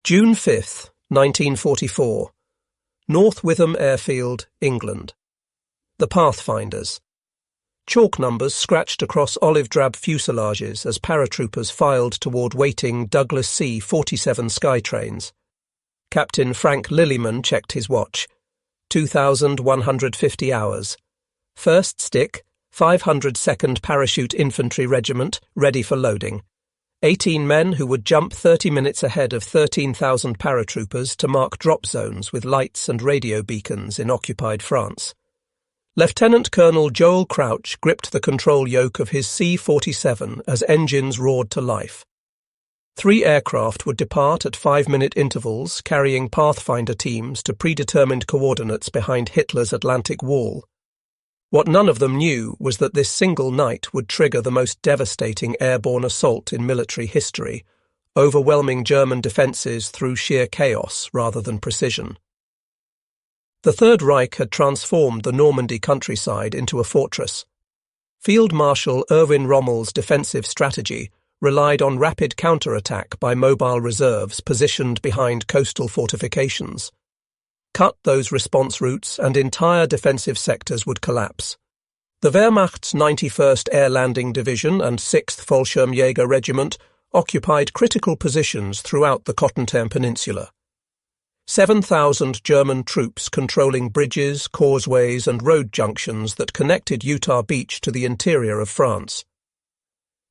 June 5th, 1944. North Witham Airfield, England. The Pathfinders. Chalk numbers scratched across olive-drab fuselages as paratroopers filed toward waiting Douglas C-47 Skytrains. Captain Frank Lillyman checked his watch. 2,150 hours. First stick, 502nd Parachute Infantry Regiment, ready for loading. 18 men who would jump 30 minutes ahead of 13,000 paratroopers to mark drop zones with lights and radio beacons in occupied France. Lieutenant Colonel Joel Crouch gripped the control yoke of his C-47 as engines roared to life. 3 aircraft would depart at 5-minute intervals, carrying Pathfinder teams to predetermined coordinates behind Hitler's Atlantic Wall. What none of them knew was that this single night would trigger the most devastating airborne assault in military history, overwhelming German defences through sheer chaos rather than precision. The Third Reich had transformed the Normandy countryside into a fortress. Field Marshal Erwin Rommel's defensive strategy relied on rapid counterattack by mobile reserves positioned behind coastal fortifications. Cut those response routes and entire defensive sectors would collapse. The Wehrmacht's 91st Air Landing Division and 6th Fallschirmjäger Regiment occupied critical positions throughout the Carentan Peninsula. 7,000 German troops controlling bridges, causeways and road junctions that connected Utah Beach to the interior of France.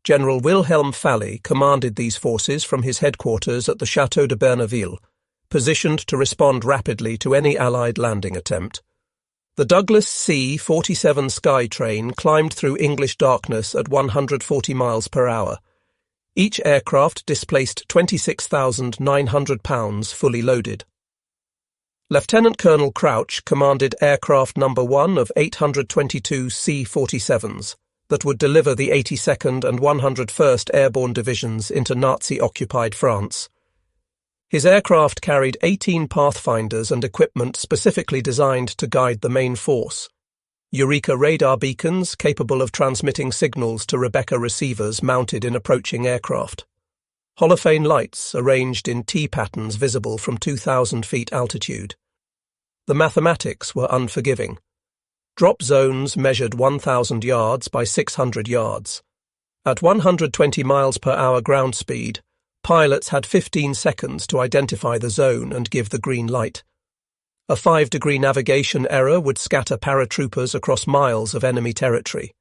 General Wilhelm Falley commanded these forces from his headquarters at the Château de Bernaville, positioned to respond rapidly to any Allied landing attempt. The Douglas C-47 Skytrain climbed through English darkness at 140 miles per hour. Each aircraft displaced 26,900 pounds fully loaded. Lieutenant Colonel Crouch commanded Aircraft No. 1 of 822 C-47s that would deliver the 82nd and 101st Airborne Divisions into Nazi-occupied France. His aircraft carried 18 Pathfinders and equipment specifically designed to guide the main force. Eureka radar beacons capable of transmitting signals to Rebecca receivers mounted in approaching aircraft. Holophane lights arranged in T-patterns visible from 2,000 feet altitude. The mathematics were unforgiving. Drop zones measured 1,000 yards by 600 yards. At 120 miles per hour ground speed, pilots had 15 seconds to identify the zone and give the green light. A 5-degree navigation error would scatter paratroopers across miles of enemy territory.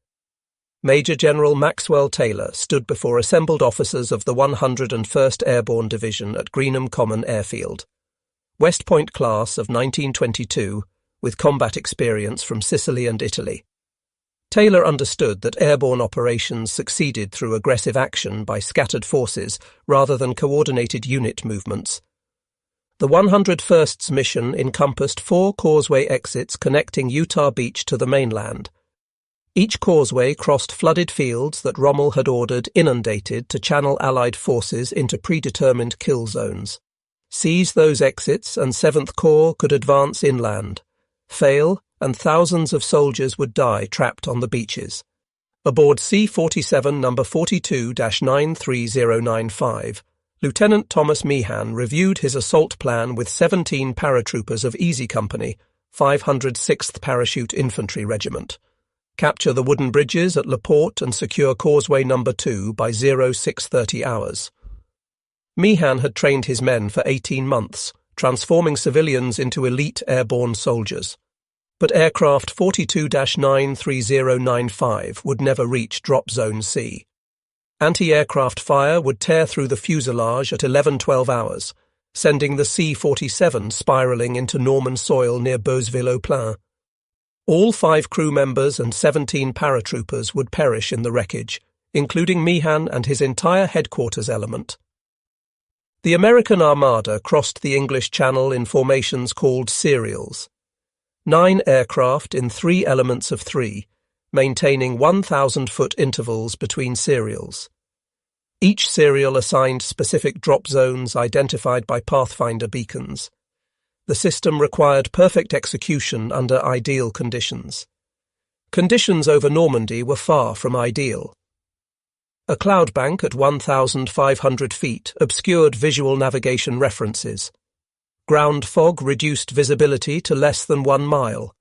Major General Maxwell Taylor stood before assembled officers of the 101st Airborne Division at Greenham Common Airfield. West Point class of 1922, with combat experience from Sicily and Italy. Taylor understood that airborne operations succeeded through aggressive action by scattered forces rather than coordinated unit movements. The 101st's mission encompassed 4 causeway exits connecting Utah Beach to the mainland. Each causeway crossed flooded fields that Rommel had ordered inundated to channel Allied forces into predetermined kill zones. Seize those exits and 7th Corps could advance inland. Fail, and thousands of soldiers would die trapped on the beaches. Aboard C-47 No. 42-93095, Lieutenant Thomas Meehan reviewed his assault plan with 17 paratroopers of Easy Company, 506th Parachute Infantry Regiment. Capture the wooden bridges at La Porte and secure Causeway No. 2 by 0630 hours. Meehan had trained his men for 18 months, transforming civilians into elite airborne soldiers. But aircraft 42-93095 would never reach Drop Zone C. Anti-aircraft fire would tear through the fuselage at 11:12 hours, sending the C-47 spiralling into Norman soil near Beauceville-au-Plain. All 5 crew members and 17 paratroopers would perish in the wreckage, including Meehan and his entire headquarters element. The American Armada crossed the English Channel in formations called serials. 9 aircraft in 3 elements of 3, maintaining 1,000-foot intervals between serials. Each serial assigned specific drop zones identified by Pathfinder beacons. The system required perfect execution under ideal conditions. Conditions over Normandy were far from ideal. A cloud bank at 1,500 feet obscured visual navigation references. Ground fog reduced visibility to less than 1 mile.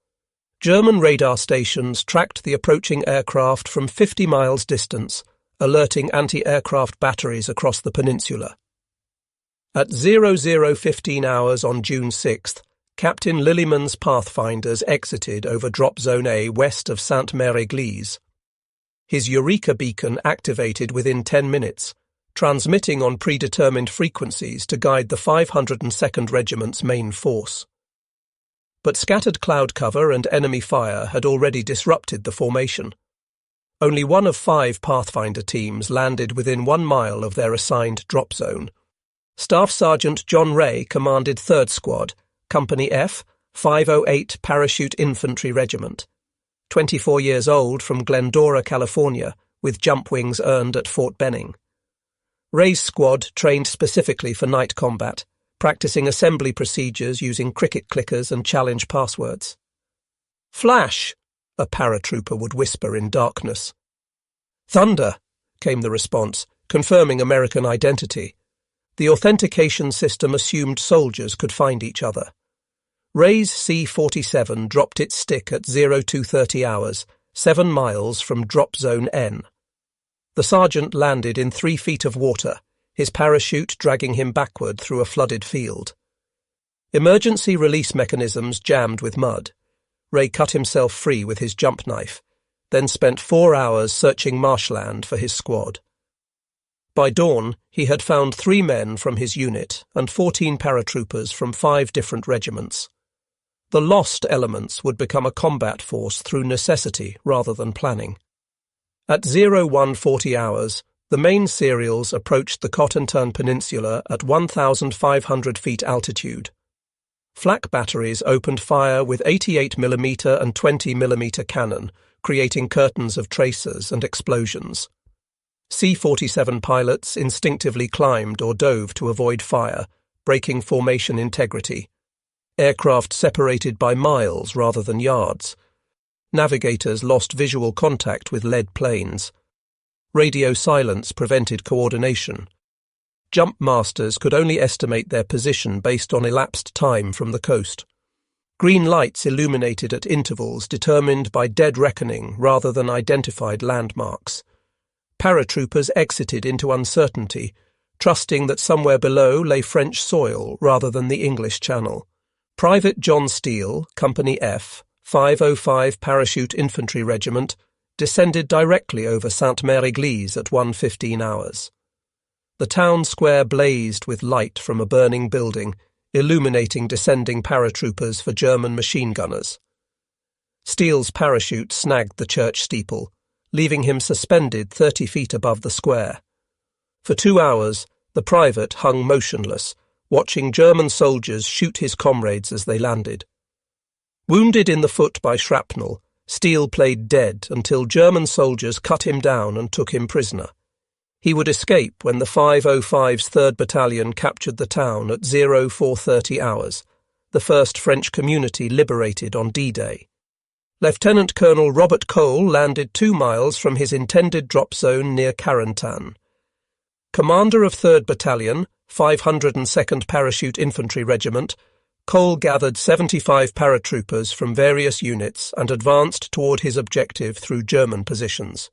German radar stations tracked the approaching aircraft from 50 miles distance, alerting anti-aircraft batteries across the peninsula. At 00:15 hours on June 6th, Captain Lilliman's pathfinders exited over Drop Zone A west of Sainte-Mère-Église. His Eureka beacon activated within 10 minutes, transmitting on predetermined frequencies to guide the 502nd Regiment's main force. But scattered cloud cover and enemy fire had already disrupted the formation. Only one of 5 Pathfinder teams landed within 1 mile of their assigned drop zone. Staff Sergeant John Ray commanded 3rd Squad, Company F, 508 Parachute Infantry Regiment. 24 years old, from Glendora, California, with jump wings earned at Fort Benning. Ray's squad trained specifically for night combat, practicing assembly procedures using cricket clickers and challenge passwords. "Flash!" a paratrooper would whisper in darkness. "Thunder!" came the response, confirming American identity. The authentication system assumed soldiers could find each other. Ray's C-47 dropped its stick at 02:30 hours, 7 miles from Drop Zone N. The sergeant landed in 3 feet of water, his parachute dragging him backward through a flooded field. Emergency release mechanisms jammed with mud. Ray cut himself free with his jump knife, then spent 4 hours searching marshland for his squad. By dawn, he had found 3 men from his unit and 14 paratroopers from 5 different regiments. The lost elements would become a combat force through necessity rather than planning. At 01:40 hours, the main serials approached the Carentan Peninsula at 1,500 feet altitude. Flak batteries opened fire with 88mm and 20mm cannon, creating curtains of tracers and explosions. C-47 pilots instinctively climbed or dove to avoid fire, breaking formation integrity. Aircraft separated by miles rather than yards. Navigators lost visual contact with lead planes. Radio silence prevented coordination. Jump masters could only estimate their position based on elapsed time from the coast. Green lights illuminated at intervals determined by dead reckoning rather than identified landmarks. Paratroopers exited into uncertainty, trusting that somewhere below lay French soil rather than the English Channel. Private John Steele, Company F, 505 Parachute Infantry Regiment, descended directly over Sainte-Mère-Église at 1:15 hours. The town square blazed with light from a burning building, illuminating descending paratroopers for German machine gunners. Steele's parachute snagged the church steeple, leaving him suspended 30 feet above the square. For 2 hours, the private hung motionless, watching German soldiers shoot his comrades as they landed. Wounded in the foot by shrapnel, Steele played dead until German soldiers cut him down and took him prisoner. He would escape when the 505's 3rd Battalion captured the town at 04:30 hours, the first French community liberated on D-Day. Lieutenant Colonel Robert Cole landed 2 miles from his intended drop zone near Carentan. Commander of 3rd Battalion, 502nd Parachute Infantry Regiment, Cole gathered 75 paratroopers from various units and advanced toward his objective through German positions.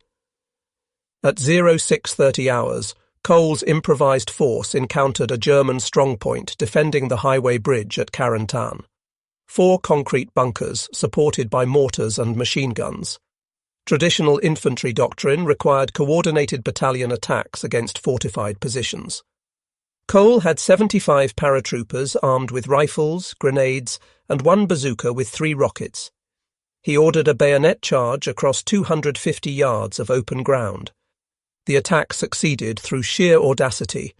At 06:30 hours, Cole's improvised force encountered a German strongpoint defending the highway bridge at Carentan. 4 concrete bunkers supported by mortars and machine guns. Traditional infantry doctrine required coordinated battalion attacks against fortified positions. Cole had 75 paratroopers armed with rifles, grenades, and 1 bazooka with 3 rockets. He ordered a bayonet charge across 250 yards of open ground. The attack succeeded through sheer audacity.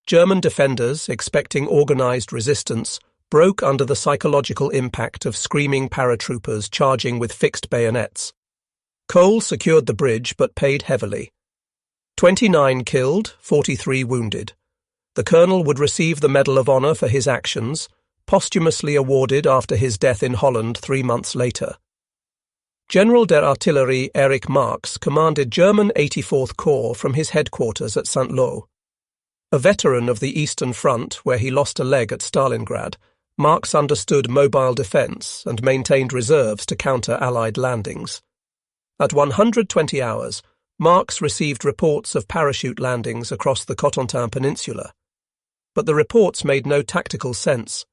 German defenders, expecting organized resistance, broke under the psychological impact of screaming paratroopers charging with fixed bayonets. Cole secured the bridge but paid heavily. 29 killed, 43 wounded. The colonel would receive the Medal of Honor for his actions, posthumously awarded after his death in Holland 3 months later. General der Artillerie Erich Marx commanded German 84th Corps from his headquarters at Saint-Lô. A veteran of the Eastern Front, where he lost a leg at Stalingrad, Marx understood mobile defence and maintained reserves to counter Allied landings. At 120 hours, Marx received reports of parachute landings across the Cotentin Peninsula. But the reports made no tactical sense.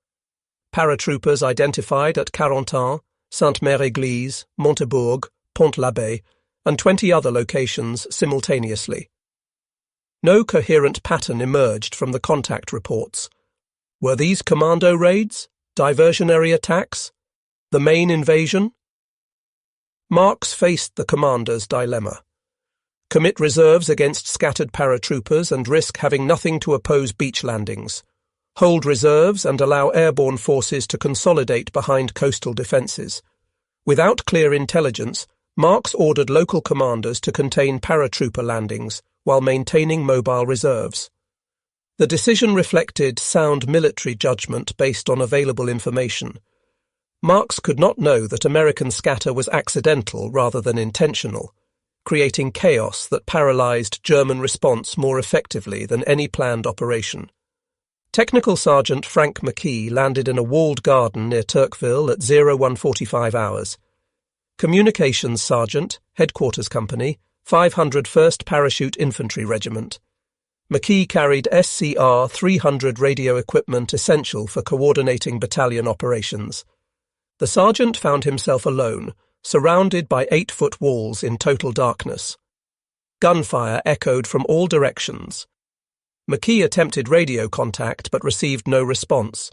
Paratroopers identified at Carentan, Sainte-Mère-Église, Montebourg, Pont-l'Abbé, and 20 other locations simultaneously. No coherent pattern emerged from the contact reports. Were these commando raids? Diversionary attacks? The main invasion? Marx faced the commander's dilemma. Commit reserves against scattered paratroopers and risk having nothing to oppose beach landings. Hold reserves and allow airborne forces to consolidate behind coastal defences. Without clear intelligence, Marx ordered local commanders to contain paratrooper landings while maintaining mobile reserves. The decision reflected sound military judgment based on available information. Marx could not know that American scatter was accidental rather than intentional, creating chaos that paralyzed German response more effectively than any planned operation. Technical Sergeant Frank McKee landed in a walled garden near Turkville at 01:45 hours. Communications Sergeant, Headquarters Company, 501st Parachute Infantry Regiment. McKee carried SCR 300 radio equipment essential for coordinating battalion operations. The sergeant found himself alone, surrounded by 8-foot walls in total darkness. Gunfire echoed from all directions. McKee attempted radio contact but received no response.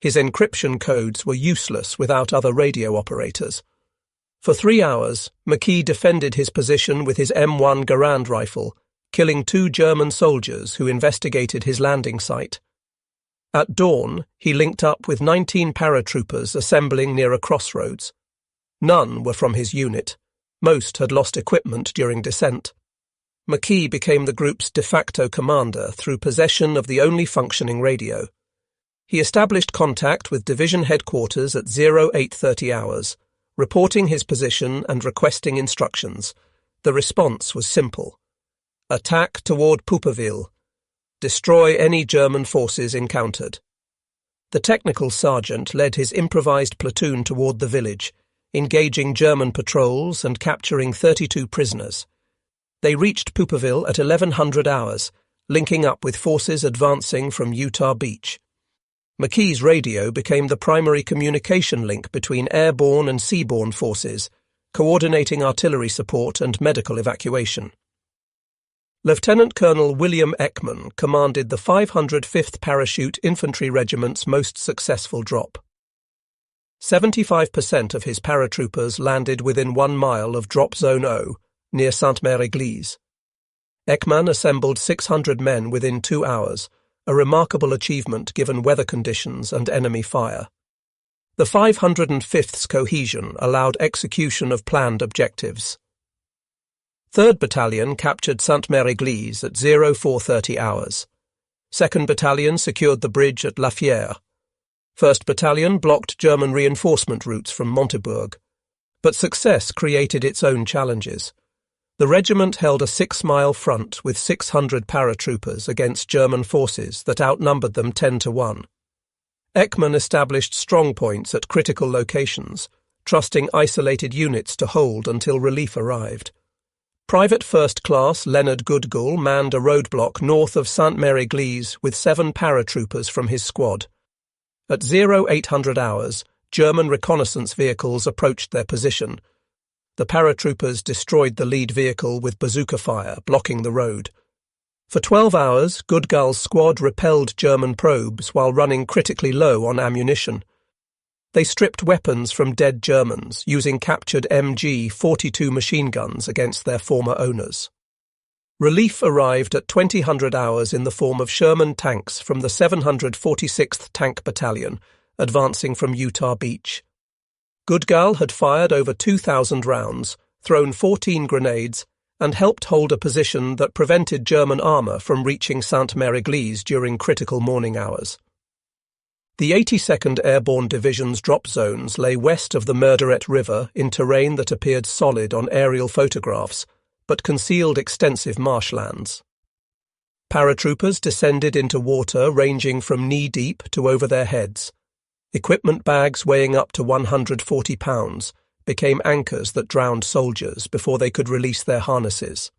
His encryption codes were useless without other radio operators. For 3 hours, McKee defended his position with his M1 Garand rifle, killing 2 German soldiers who investigated his landing site. At dawn, he linked up with 19 paratroopers assembling near a crossroads. None were from his unit. Most had lost equipment during descent. McKee became the group's de facto commander through possession of the only functioning radio. He established contact with division headquarters at 0830 hours, reporting his position and requesting instructions. The response was simple. Attack toward Pouperville. Destroy any German forces encountered. The technical sergeant led his improvised platoon toward the village, engaging German patrols and capturing 32 prisoners. They reached Pouperville at 1100 hours, linking up with forces advancing from Utah Beach. McKee's radio became the primary communication link between airborne and seaborne forces, coordinating artillery support and medical evacuation. Lieutenant Colonel William Ekman commanded the 505th Parachute Infantry Regiment's most successful drop. 75% of his paratroopers landed within 1 mile of Drop Zone O, near Sainte-Mère-Église. Ekman assembled 600 men within 2 hours, a remarkable achievement given weather conditions and enemy fire. The 505th's cohesion allowed execution of planned objectives. 3rd Battalion captured Sainte-Mère-Église at 0430 hours. 2nd Battalion secured the bridge at La Fière. 1st Battalion blocked German reinforcement routes from Montebourg. But success created its own challenges. The regiment held a 6-mile front with 600 paratroopers against German forces that outnumbered them 10-1. Ekman established strongpoints at critical locations, trusting isolated units to hold until relief arrived. Private First Class Leonard Goodgall manned a roadblock north of Sainte-Mère-Église with 7 paratroopers from his squad. At 0800 hours, German reconnaissance vehicles approached their position. The paratroopers destroyed the lead vehicle with bazooka fire, blocking the road. For 12 hours, Goodgall's squad repelled German probes while running critically low on ammunition. They stripped weapons from dead Germans, using captured MG-42 machine guns against their former owners. Relief arrived at 2000 hours in the form of Sherman tanks from the 746th Tank Battalion, advancing from Utah Beach. Goodgall had fired over 2,000 rounds, thrown 14 grenades, and helped hold a position that prevented German armour from reaching Sainte-Mère-Église during critical morning hours. The 82nd Airborne Division's drop zones lay west of the Murderette River in terrain that appeared solid on aerial photographs, but concealed extensive marshlands. Paratroopers descended into water ranging from knee-deep to over their heads. Equipment bags weighing up to 140 pounds became anchors that drowned soldiers before they could release their harnesses.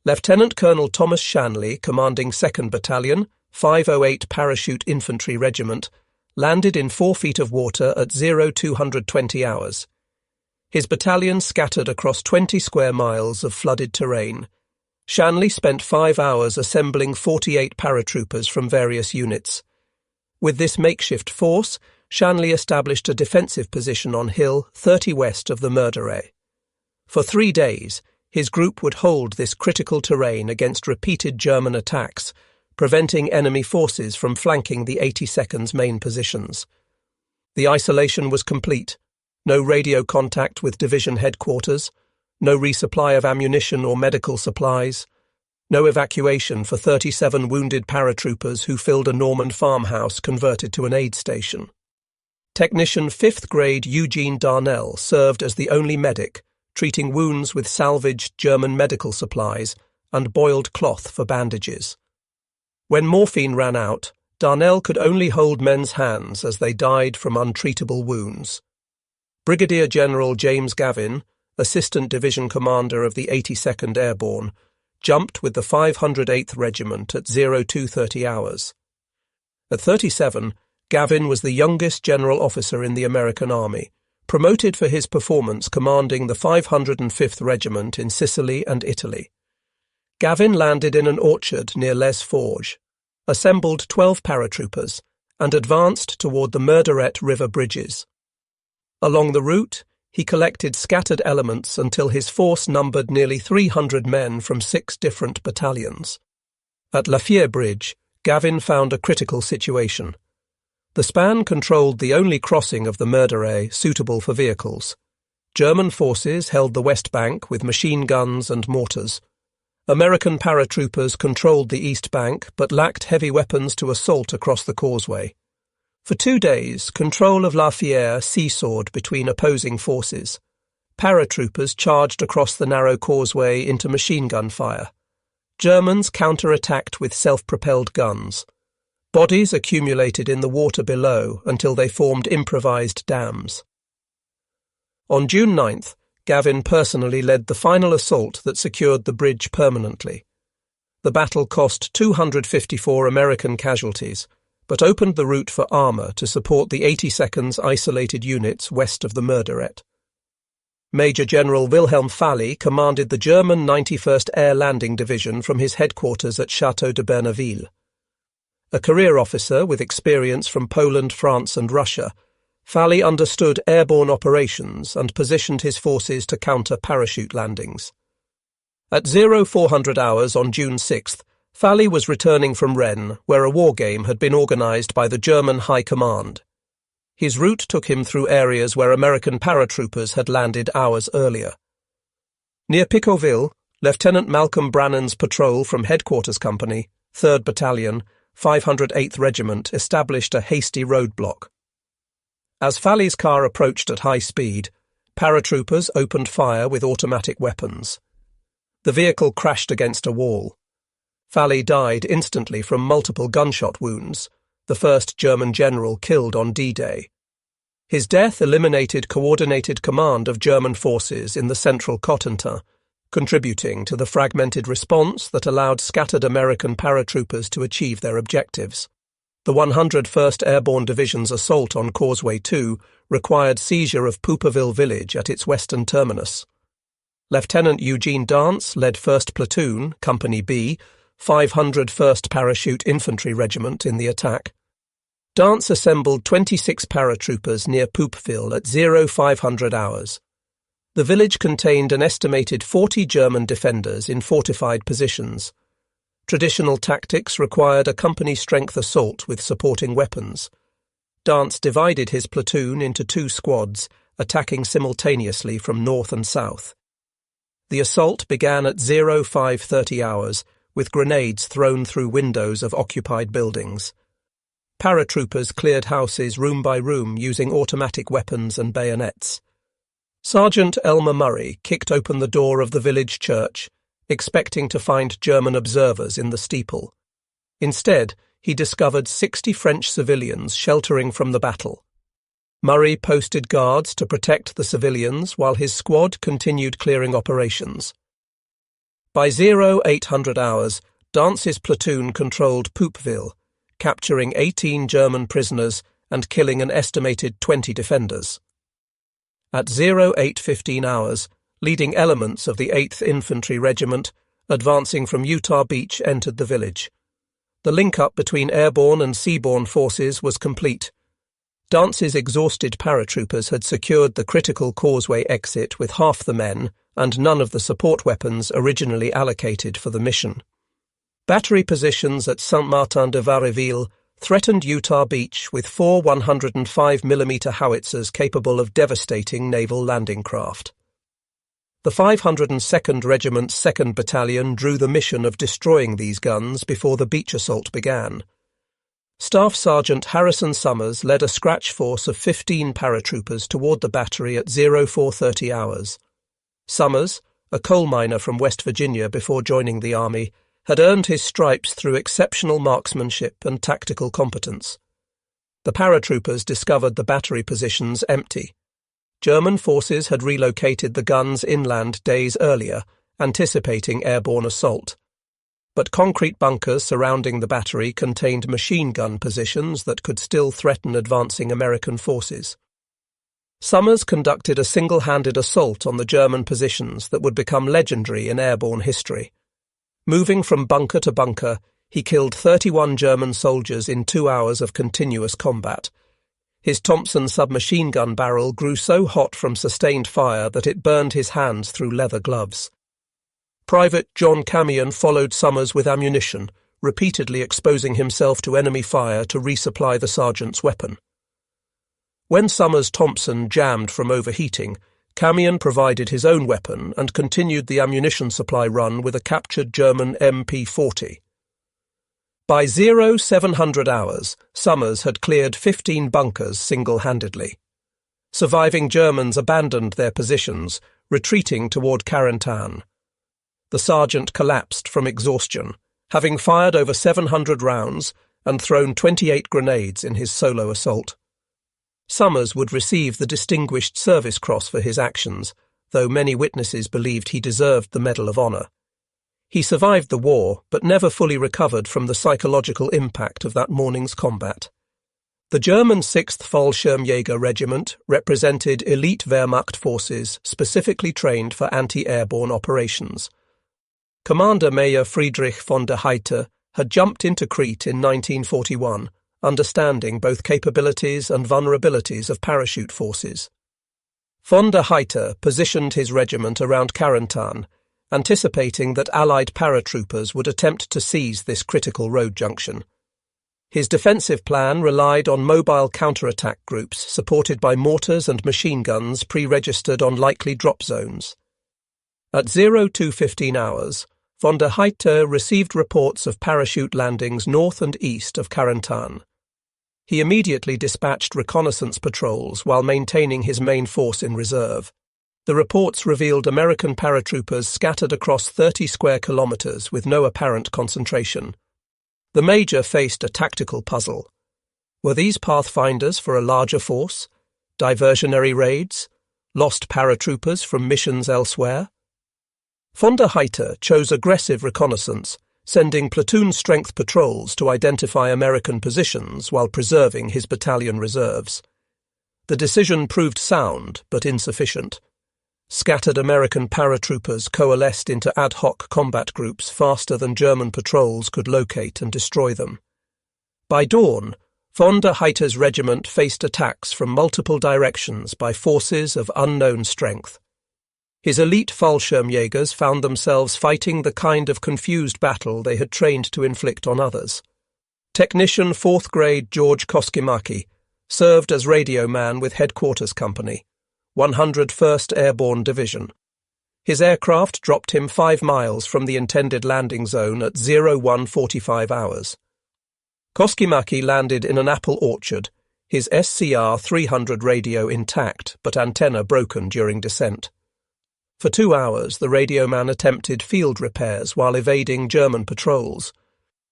Lieutenant Colonel Thomas Shanley, commanding 2nd Battalion, 508 Parachute Infantry Regiment, landed in 4 feet of water at 0220 hours. His battalion scattered across 20 square miles of flooded terrain. Shanley spent 5 hours assembling 48 paratroopers from various units. With this makeshift force, Shanley established a defensive position on hill 30 west of the Murderette. For 3 days, his group would hold this critical terrain against repeated German attacks, preventing enemy forces from flanking the 82nd's main positions. The isolation was complete. No radio contact with division headquarters, no resupply of ammunition or medical supplies, no evacuation for 37 wounded paratroopers who filled a Norman farmhouse converted to an aid station. Technician 5th grade Eugene Darnell served as the only medic, treating wounds with salvaged German medical supplies and boiled cloth for bandages. When morphine ran out, Darnell could only hold men's hands as they died from untreatable wounds. Brigadier General James Gavin, Assistant Division Commander of the 82nd Airborne, jumped with the 508th Regiment at 0230 hours. At 37, Gavin was the youngest general officer in the American Army, promoted for his performance commanding the 505th Regiment in Sicily and Italy. Gavin landed in an orchard near Les Forges, assembled 12 paratroopers, and advanced toward the Murderette River bridges. Along the route, he collected scattered elements until his force numbered nearly 300 men from 6 different battalions. At Lafayette Bridge, Gavin found a critical situation. The span controlled the only crossing of the Murderette suitable for vehicles. German forces held the west bank with machine guns and mortars. American paratroopers controlled the east bank but lacked heavy weapons to assault across the causeway. For 2 days, control of Lafayette seesawed between opposing forces. Paratroopers charged across the narrow causeway into machine gun fire. Germans counter-attacked with self-propelled guns. Bodies accumulated in the water below until they formed improvised dams. On June 9th, Gavin personally led the final assault that secured the bridge permanently. The battle cost 254 American casualties, but opened the route for armour to support the 82nd's isolated units west of the Murderette. Major General Wilhelm Fally commanded the German 91st Air Landing Division from his headquarters at Château de Bernaville. A career officer with experience from Poland, France and Russia, Fally understood airborne operations and positioned his forces to counter parachute landings. At 0400 hours on June 6th, Fally was returning from Rennes, where a war game had been organised by the German High Command. His route took him through areas where American paratroopers had landed hours earlier. Near Picauville, Lieutenant Malcolm Brannan's patrol from Headquarters Company, 3rd Battalion, 508th Regiment established a hasty roadblock. As Fally's car approached at high speed, paratroopers opened fire with automatic weapons. The vehicle crashed against a wall. Fally died instantly from multiple gunshot wounds, the first German general killed on D-Day. His death eliminated coordinated command of German forces in the central Carentan, contributing to the fragmented response that allowed scattered American paratroopers to achieve their objectives. The 101st Airborne Division's assault on Causeway 2 required seizure of Pouperville village at its western terminus. Lieutenant Eugene Dance led 1st Platoon, Company B, 501st Parachute Infantry Regiment in the attack. Dance assembled 26 paratroopers near Pouperville at 0500 hours. The village contained an estimated 40 German defenders in fortified positions. Traditional tactics required a company-strength assault with supporting weapons. Dance divided his platoon into 2 squads, attacking simultaneously from north and south. The assault began at 0530 hours, with grenades thrown through windows of occupied buildings. paratroopers cleared houses room by room using automatic weapons and bayonets. Sergeant Elmer Murray kicked open the door of the village church, expecting to find German observers in the steeple. Instead, he discovered 60 French civilians sheltering from the battle. Murray posted guards to protect the civilians while his squad continued clearing operations. By 0800 hours, Dance's platoon controlled Poopville, capturing 18 German prisoners and killing an estimated 20 defenders. At 0815 hours, leading elements of the 8th Infantry Regiment, advancing from Utah Beach, entered the village. The link-up between airborne and seaborne forces was complete. Dance's exhausted paratroopers had secured the critical causeway exit with half the men and none of the support weapons originally allocated for the mission. Battery positions at Sainte-Martin-de-Variville threatened Utah Beach with 4 105mm howitzers capable of devastating naval landing craft. The 502nd Regiment's 2nd Battalion drew the mission of destroying these guns before the beach assault began. Staff Sergeant Harrison Summers led a scratch force of 15 paratroopers toward the battery at 0430 hours. Summers, a coal miner from West Virginia before joining the Army, had earned his stripes through exceptional marksmanship and tactical competence. The paratroopers discovered the battery positions empty. German forces had relocated the guns inland days earlier, anticipating airborne assault. But concrete bunkers surrounding the battery contained machine gun positions that could still threaten advancing American forces. Summers conducted a single-handed assault on the German positions that would become legendary in airborne history. Moving from bunker to bunker, he killed 31 German soldiers in 2 hours of continuous combat. His Thompson submachine gun barrel grew so hot from sustained fire that it burned his hands through leather gloves. Private John Camion followed Summers with ammunition, repeatedly exposing himself to enemy fire to resupply the sergeant's weapon. When Summers' Thompson jammed from overheating, Camion provided his own weapon and continued the ammunition supply run with a captured German MP-40. By 0700 hours, Summers had cleared 15 bunkers single-handedly. Surviving Germans abandoned their positions, retreating toward Carentan. The sergeant collapsed from exhaustion, having fired over 700 rounds and thrown 28 grenades in his solo assault. Summers would receive the Distinguished Service Cross for his actions, though many witnesses believed he deserved the Medal of Honor. He survived the war, but never fully recovered from the psychological impact of that morning's combat. The German 6th Fallschirmjäger Regiment represented elite Wehrmacht forces specifically trained for anti-airborne operations. Commander Major Friedrich von der Heydte had jumped into Crete in 1941, understanding both capabilities and vulnerabilities of parachute forces. Von der Heydte positioned his regiment around Carentan, anticipating that Allied paratroopers would attempt to seize this critical road junction. His defensive plan relied on mobile counterattack groups supported by mortars and machine guns pre-registered on likely drop zones. At 0215 hours, von der Heydte received reports of parachute landings north and east of Carentan. He immediately dispatched reconnaissance patrols while maintaining his main force in reserve. The reports revealed American paratroopers scattered across 30 square kilometers with no apparent concentration. The Major faced a tactical puzzle. Were these pathfinders for a larger force? Diversionary raids? Lost paratroopers from missions elsewhere? Von der Heydte chose aggressive reconnaissance, sending platoon-strength patrols to identify American positions while preserving his battalion reserves. The decision proved sound, but insufficient. Scattered American paratroopers coalesced into ad hoc combat groups faster than German patrols could locate and destroy them. By dawn, von der Heydte's regiment faced attacks from multiple directions by forces of unknown strength. His elite Fallschirmjägers found themselves fighting the kind of confused battle they had trained to inflict on others. Technician 4th grade George Koskimaki served as radio man with Headquarters Company, 101st Airborne Division. His aircraft dropped him 5 miles from the intended landing zone at 0145 hours. Koskimaki landed in an apple orchard, his SCR-300 radio intact but antenna broken during descent. For 2 hours, the radio man attempted field repairs while evading German patrols.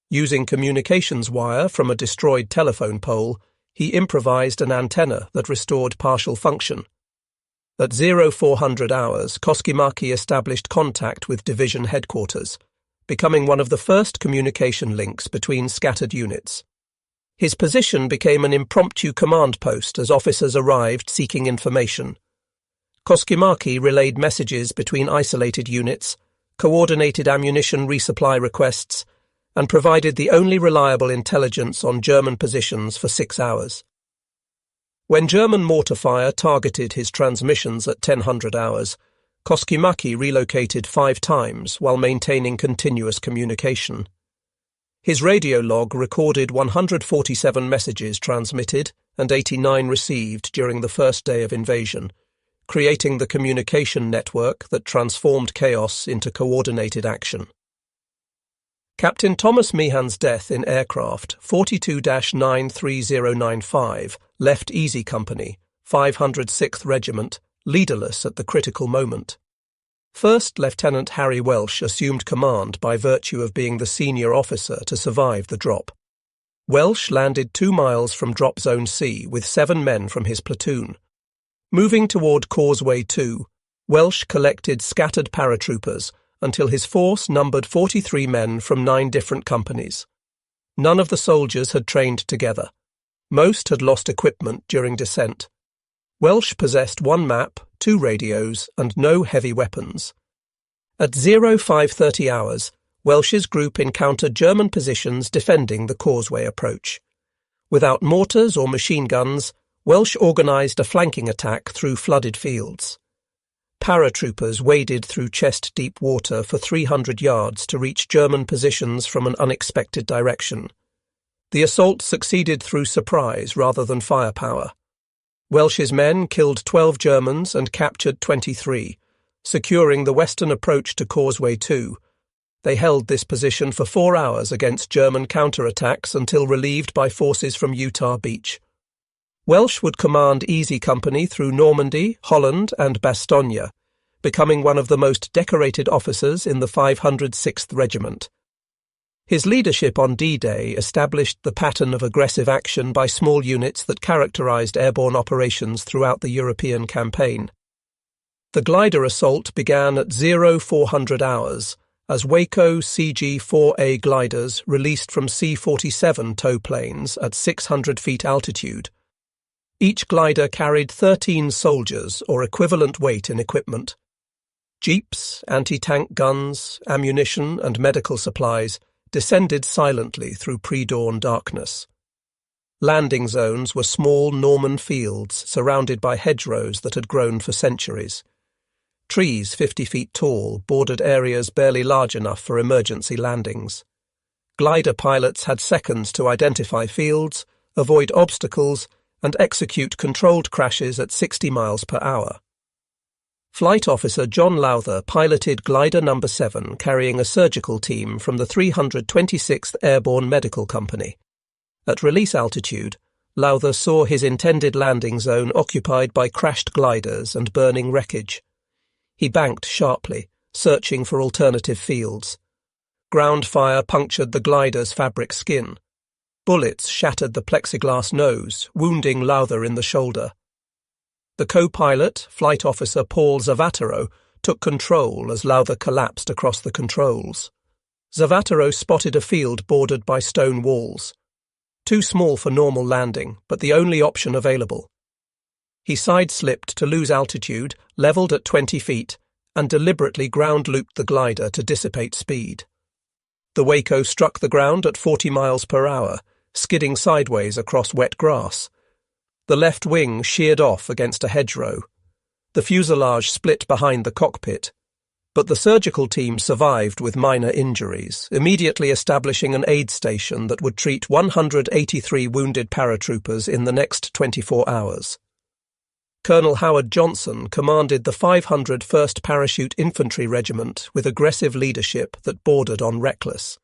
Using communications wire from a destroyed telephone pole, he improvised an antenna that restored partial function. At 0400 hours, Koskimaki established contact with division headquarters, becoming one of the first communication links between scattered units. His position became an impromptu command post as officers arrived seeking information. Koskimaki relayed messages between isolated units, coordinated ammunition resupply requests, and provided the only reliable intelligence on German positions for 6 hours. When German mortar fire targeted his transmissions at 1000 hours, Koskimaki relocated 5 times while maintaining continuous communication. His radio log recorded 147 messages transmitted and 89 received during the first day of invasion, creating the communication network that transformed chaos into coordinated action. Captain Thomas Meehan's death in aircraft 42-93095 left Easy Company, 506th Regiment, leaderless at the critical moment. First Lieutenant Harry Welsh assumed command by virtue of being the senior officer to survive the drop. Welsh landed 2 miles from Drop Zone C with 7 men from his platoon. Moving toward Causeway 2, Welsh collected scattered paratroopers until his force numbered 43 men from 9 different companies. None of the soldiers had trained together. Most had lost equipment during descent. Welsh possessed 1 map, 2 radios, and no heavy weapons. At 0530 hours, Welsh's group encountered German positions defending the Causeway approach. Without mortars or machine guns, Welsh organised a flanking attack through flooded fields. Paratroopers waded through chest-deep water for 300 yards to reach German positions from an unexpected direction. The assault succeeded through surprise rather than firepower. Welsh's men killed 12 Germans and captured 23, securing the western approach to Causeway 2. They held this position for 4 hours against German counterattacks until relieved by forces from Utah Beach. Welsh would command Easy Company through Normandy, Holland, and Bastogne, becoming one of the most decorated officers in the 506th Regiment. His leadership on D-Day established the pattern of aggressive action by small units that characterized airborne operations throughout the European campaign. The glider assault began at 0400 hours, as Waco CG-4A gliders released from C-47 tow planes at 600 feet altitude. Each glider carried 13 soldiers or equivalent weight in equipment. Jeeps, anti-tank guns, ammunition, and medical supplies descended silently through pre-dawn darkness. Landing zones were small Norman fields surrounded by hedgerows that had grown for centuries. Trees 50 feet tall bordered areas barely large enough for emergency landings. Glider pilots had seconds to identify fields, avoid obstacles, and execute controlled crashes at 60 miles per hour. Flight Officer John Lowther piloted Glider No. 7 carrying a surgical team from the 326th Airborne Medical Company. At release altitude, Lowther saw his intended landing zone occupied by crashed gliders and burning wreckage. He banked sharply, searching for alternative fields. Ground fire punctured the glider's fabric skin. Bullets shattered the plexiglass nose, wounding Lowther in the shoulder. The co-pilot, Flight Officer Paul Zavatero, took control as Lowther collapsed across the controls. Zavatero spotted a field bordered by stone walls. Too small for normal landing, but the only option available. He side-slipped to lose altitude, levelled at 20 feet, and deliberately ground-looped the glider to dissipate speed. The Waco struck the ground at 40 miles per hour, skidding sideways across wet grass. The left wing sheared off against a hedgerow. The fuselage split behind the cockpit, but the surgical team survived with minor injuries, immediately establishing an aid station that would treat 183 wounded paratroopers in the next 24 hours. Colonel Howard Johnson commanded the 501st Parachute Infantry Regiment with aggressive leadership that bordered on reckless.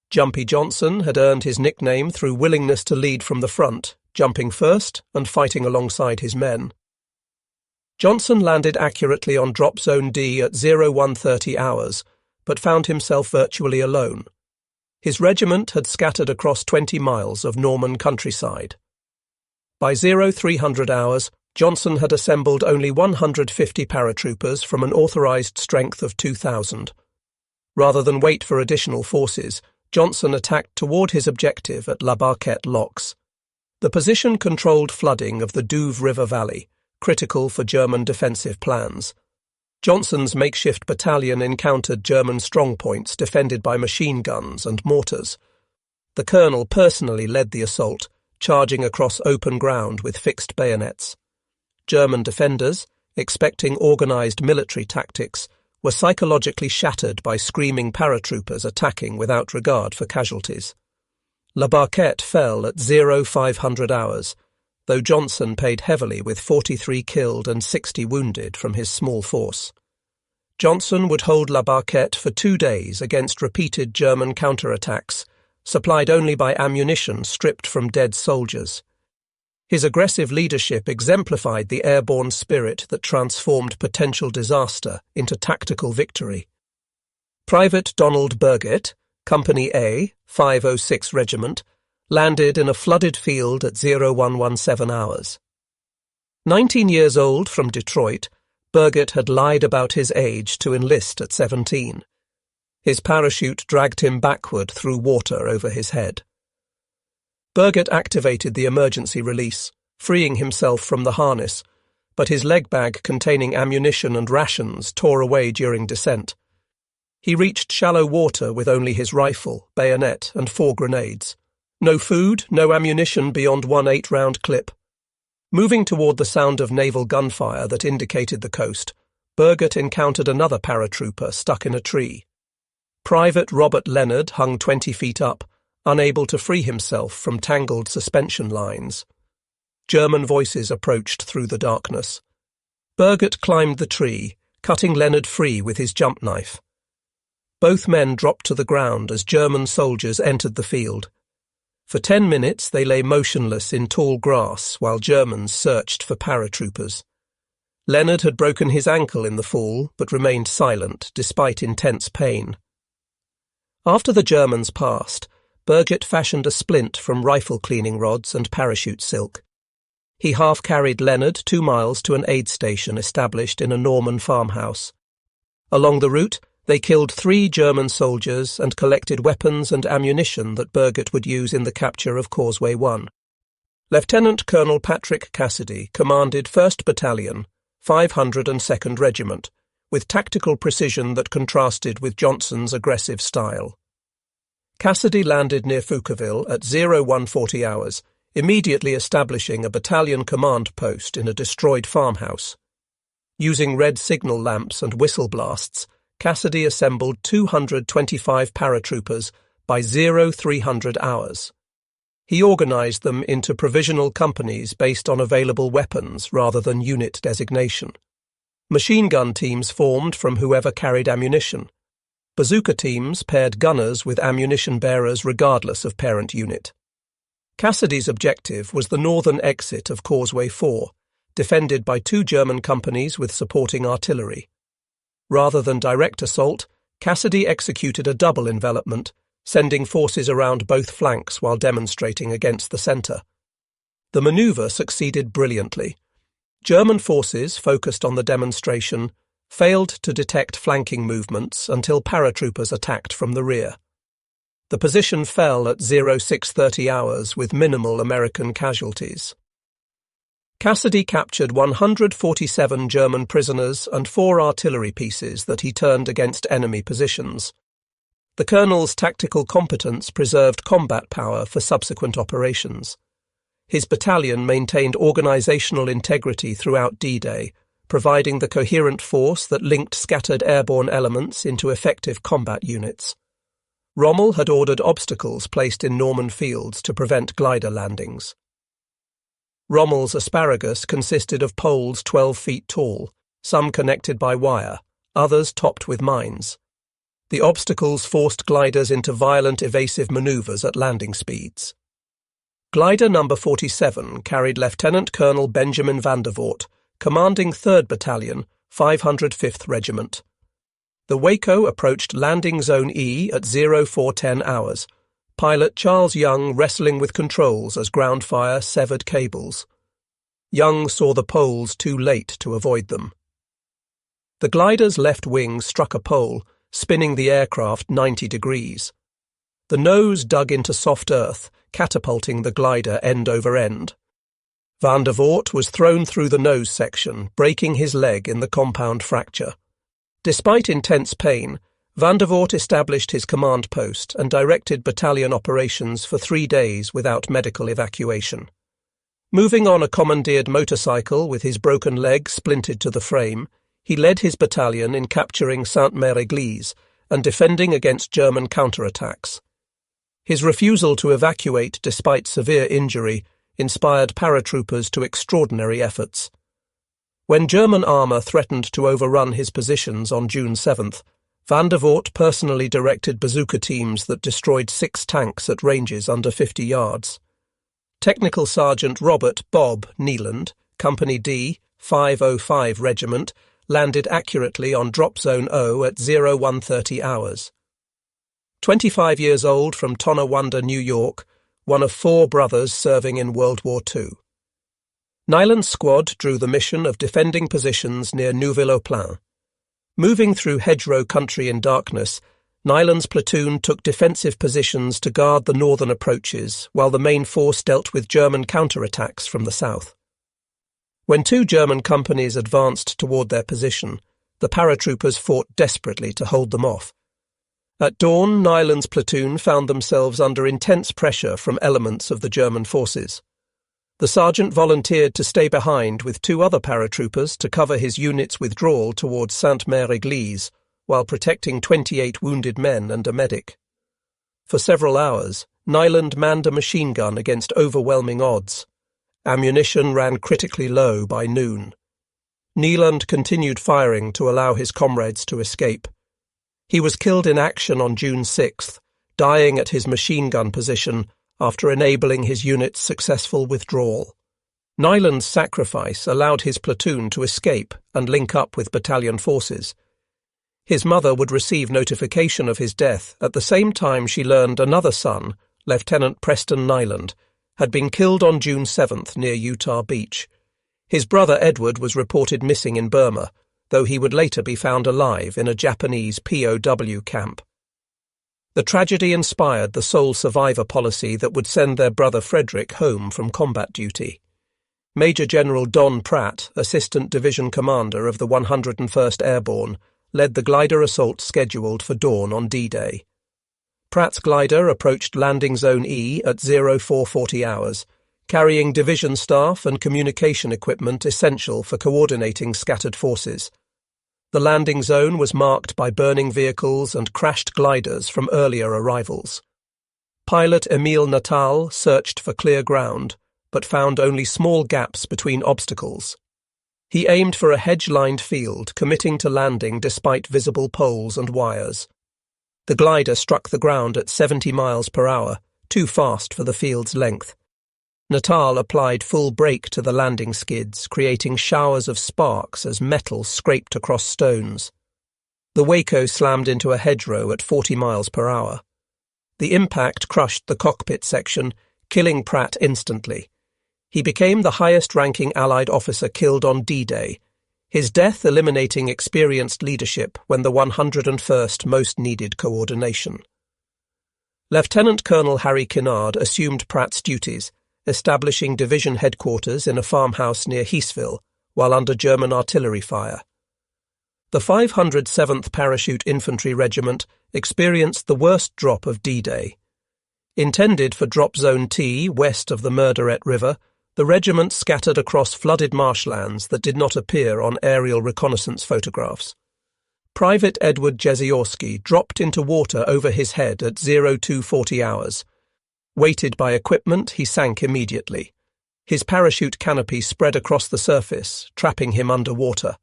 Jumpy Johnson had earned his nickname through willingness to lead from the front, jumping first and fighting alongside his men. Johnson landed accurately on drop zone D at 0130 hours, but found himself virtually alone. His regiment had scattered across 20 miles of Norman countryside. By 0300 hours, Johnson had assembled only 150 paratroopers from an authorized strength of 2,000. Rather than wait for additional forces, Johnson attacked toward his objective at La Barquette Locks. The position controlled flooding of the Douve River Valley, critical for German defensive plans. Johnson's makeshift battalion encountered German strongpoints defended by machine guns and mortars. The colonel personally led the assault, charging across open ground with fixed bayonets. German defenders, expecting organized military tactics, were psychologically shattered by screaming paratroopers attacking without regard for casualties. La Barquette fell at 0500 hours, though Johnson paid heavily with 43 killed and 60 wounded from his small force. Johnson would hold La Barquette for 2 days against repeated German counterattacks, supplied only by ammunition stripped from dead soldiers. His aggressive leadership exemplified the airborne spirit that transformed potential disaster into tactical victory. Private Donald Burgett, Company A, 506 Regiment, landed in a flooded field at 0117 hours. 19 years old from Detroit, Burgett had lied about his age to enlist at 17. His parachute dragged him backward through water over his head. Burgett activated the emergency release, freeing himself from the harness, but his leg bag containing ammunition and rations tore away during descent. He reached shallow water with only his rifle, bayonet, and 4 grenades. No food, no ammunition beyond 1 8-round clip. Moving toward the sound of naval gunfire that indicated the coast, Burgett encountered another paratrooper stuck in a tree. Private Robert Leonard hung 20 feet up, unable to free himself from tangled suspension lines. German voices approached through the darkness. Burgett climbed the tree, cutting Leonard free with his jump knife. Both men dropped to the ground as German soldiers entered the field. For 10 minutes they lay motionless in tall grass while Germans searched for paratroopers. Leonard had broken his ankle in the fall, but remained silent despite intense pain. After the Germans passed, Burgett fashioned a splint from rifle cleaning rods and parachute silk. He half-carried Leonard 2 miles to an aid station established in a Norman farmhouse. Along the route, they killed 3 German soldiers and collected weapons and ammunition that Burgett would use in the capture of Causeway 1. Lieutenant Colonel Patrick Cassidy commanded 1st Battalion, 502nd Regiment, with tactical precision that contrasted with Johnson's aggressive style. Cassidy landed near Fouqueville at 0140 hours, immediately establishing a battalion command post in a destroyed farmhouse. Using red signal lamps and whistle blasts, Cassidy assembled 225 paratroopers by 0300 hours. He organized them into provisional companies based on available weapons rather than unit designation. Machine gun teams formed from whoever carried ammunition. Bazooka teams paired gunners with ammunition bearers regardless of parent unit. Cassidy's objective was the northern exit of Causeway 4, defended by 2 German companies with supporting artillery. Rather than direct assault, Cassidy executed a double envelopment, sending forces around both flanks while demonstrating against the centre. The manoeuvre succeeded brilliantly. German forces, focused on the demonstration, failed to detect flanking movements until paratroopers attacked from the rear. The position fell at 0630 hours with minimal American casualties. Cassidy captured 147 German prisoners and 4 artillery pieces that he turned against enemy positions. The colonel's tactical competence preserved combat power for subsequent operations. His battalion maintained organizational integrity throughout D-Day, providing the coherent force that linked scattered airborne elements into effective combat units. Rommel had ordered obstacles placed in Norman fields to prevent glider landings. Rommel's asparagus consisted of poles 12 feet tall, some connected by wire, others topped with mines. The obstacles forced gliders into violent evasive maneuvers at landing speeds. Glider number 47 carried Lieutenant Colonel Benjamin Vandervoort, commanding 3rd Battalion, 505th Regiment. The Waco approached Landing Zone E at 0410 hours, pilot Charles Young wrestling with controls as ground fire severed cables. Young saw the poles too late to avoid them. The glider's left wing struck a pole, spinning the aircraft 90 degrees. The nose dug into soft earth, catapulting the glider end over end. Vandervoort was thrown through the nose section, breaking his leg in the compound fracture. Despite intense pain, Vandervoort established his command post and directed battalion operations for 3 days without medical evacuation. Moving on a commandeered motorcycle with his broken leg splintered to the frame, he led his battalion in capturing Sainte-Mère-Église and defending against German counterattacks. His refusal to evacuate despite severe injury inspired paratroopers to extraordinary efforts. When German armour threatened to overrun his positions on June 7th, Vandervoort personally directed bazooka teams that destroyed 6 tanks at ranges under 50 yards. Technical Sergeant Robert Bob Neeland, Company D, 505 Regiment, landed accurately on Drop Zone O at 0130 hours. 25 years old from Tonawanda, New York, one of 4 brothers serving in World War II. Nyland's squad drew the mission of defending positions near Neuville-au-Plain. Moving through hedgerow country in darkness, Nyland's platoon took defensive positions to guard the northern approaches, while the main force dealt with German counterattacks from the south. When 2 German companies advanced toward their position, the paratroopers fought desperately to hold them off. At dawn, Nyland's platoon found themselves under intense pressure from elements of the German forces. The sergeant volunteered to stay behind with 2 other paratroopers to cover his unit's withdrawal towards Sainte-Mère-Église, while protecting 28 wounded men and a medic. For several hours, Nyland manned a machine gun against overwhelming odds. Ammunition ran critically low by noon. Neeland continued firing to allow his comrades to escape. He was killed in action on June 6th, dying at his machine gun position after enabling his unit's successful withdrawal. Nyland's sacrifice allowed his platoon to escape and link up with battalion forces. His mother would receive notification of his death at the same time she learned another son, Lieutenant Preston Nyland, had been killed on June 7th near Utah Beach. His brother Edward was reported missing in Burma, though he would later be found alive in a Japanese POW camp. The tragedy inspired the sole survivor policy that would send their brother Frederick home from combat duty. Major General Don Pratt, Assistant Division Commander of the 101st Airborne, led the glider assault scheduled for dawn on D-Day. Pratt's glider approached Landing Zone E at 0440 hours, carrying division staff and communication equipment essential for coordinating scattered forces. The landing zone was marked by burning vehicles and crashed gliders from earlier arrivals. Pilot Emile Natal searched for clear ground, but found only small gaps between obstacles. He aimed for a hedge-lined field, committing to landing despite visible poles and wires. The glider struck the ground at 70 miles per hour, too fast for the field's length. Natal applied full brake to the landing skids, creating showers of sparks as metal scraped across stones. The Waco slammed into a hedgerow at 40 miles per hour. The impact crushed the cockpit section, killing Pratt instantly. He became the highest-ranking Allied officer killed on D-Day, his death eliminating experienced leadership when the 101st most needed coordination. Lieutenant Colonel Harry Kinnard assumed Pratt's duties, establishing division headquarters in a farmhouse near Heathville, while under German artillery fire. The 507th Parachute Infantry Regiment experienced the worst drop of D-Day. Intended for Drop Zone T west of the Murderette River, the regiment scattered across flooded marshlands that did not appear on aerial reconnaissance photographs. Private Edward Jeziorski dropped into water over his head at 0240 hours. Weighted by equipment, he sank immediately. His parachute canopy spread across the surface, trapping him underwater.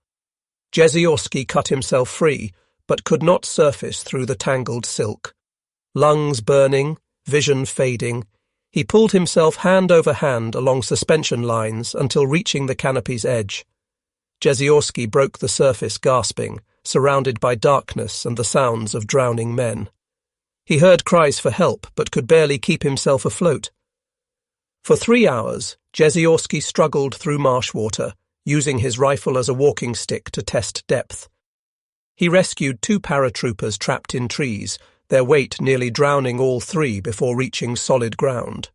Jeziorski cut himself free, but could not surface through the tangled silk. Lungs burning, vision fading, he pulled himself hand over hand along suspension lines until reaching the canopy's edge. Jeziorski broke the surface gasping, surrounded by darkness and the sounds of drowning men. He heard cries for help, but could barely keep himself afloat. For 3 hours, Jeziorski struggled through marsh water, using his rifle as a walking stick to test depth. He rescued 2 paratroopers trapped in trees, their weight nearly drowning all 3 before reaching solid ground.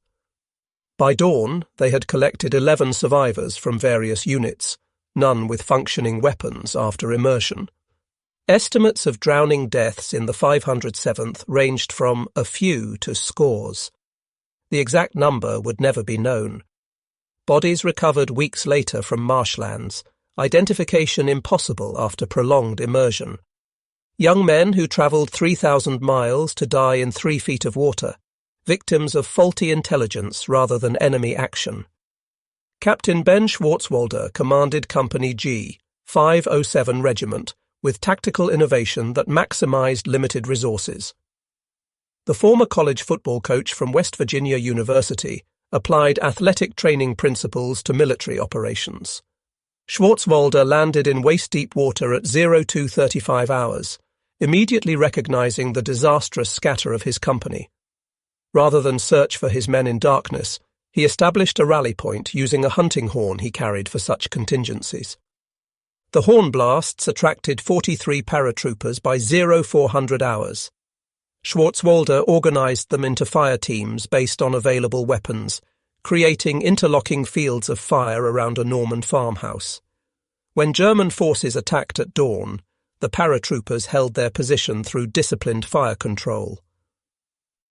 By dawn, they had collected 11 survivors from various units, none with functioning weapons after immersion. Estimates of drowning deaths in the 507th ranged from a few to scores. The exact number would never be known. Bodies recovered weeks later from marshlands, identification impossible after prolonged immersion. Young men who travelled 3,000 miles to die in 3 feet of water, victims of faulty intelligence rather than enemy action. Captain Ben Schwarzwalder commanded Company G, 507 Regiment, with tactical innovation that maximised limited resources. The former college football coach from West Virginia University applied athletic training principles to military operations. Schwarzwalder landed in waist-deep water at 02:35 hours, immediately recognising the disastrous scatter of his company. Rather than search for his men in darkness, he established a rally point using a hunting horn he carried for such contingencies. The horn blasts attracted 43 paratroopers by 0400 hours. Schwarzwalder organised them into fire teams based on available weapons, creating interlocking fields of fire around a Norman farmhouse. When German forces attacked at dawn, the paratroopers held their position through disciplined fire control.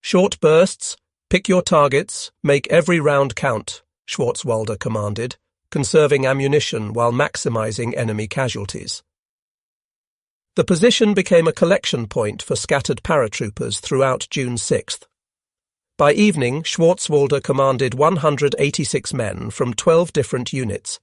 "Short bursts, pick your targets, make every round count," Schwarzwalder commanded, conserving ammunition while maximising enemy casualties. The position became a collection point for scattered paratroopers throughout June 6th. By evening, Schwarzwalder commanded 186 men from 12 different units.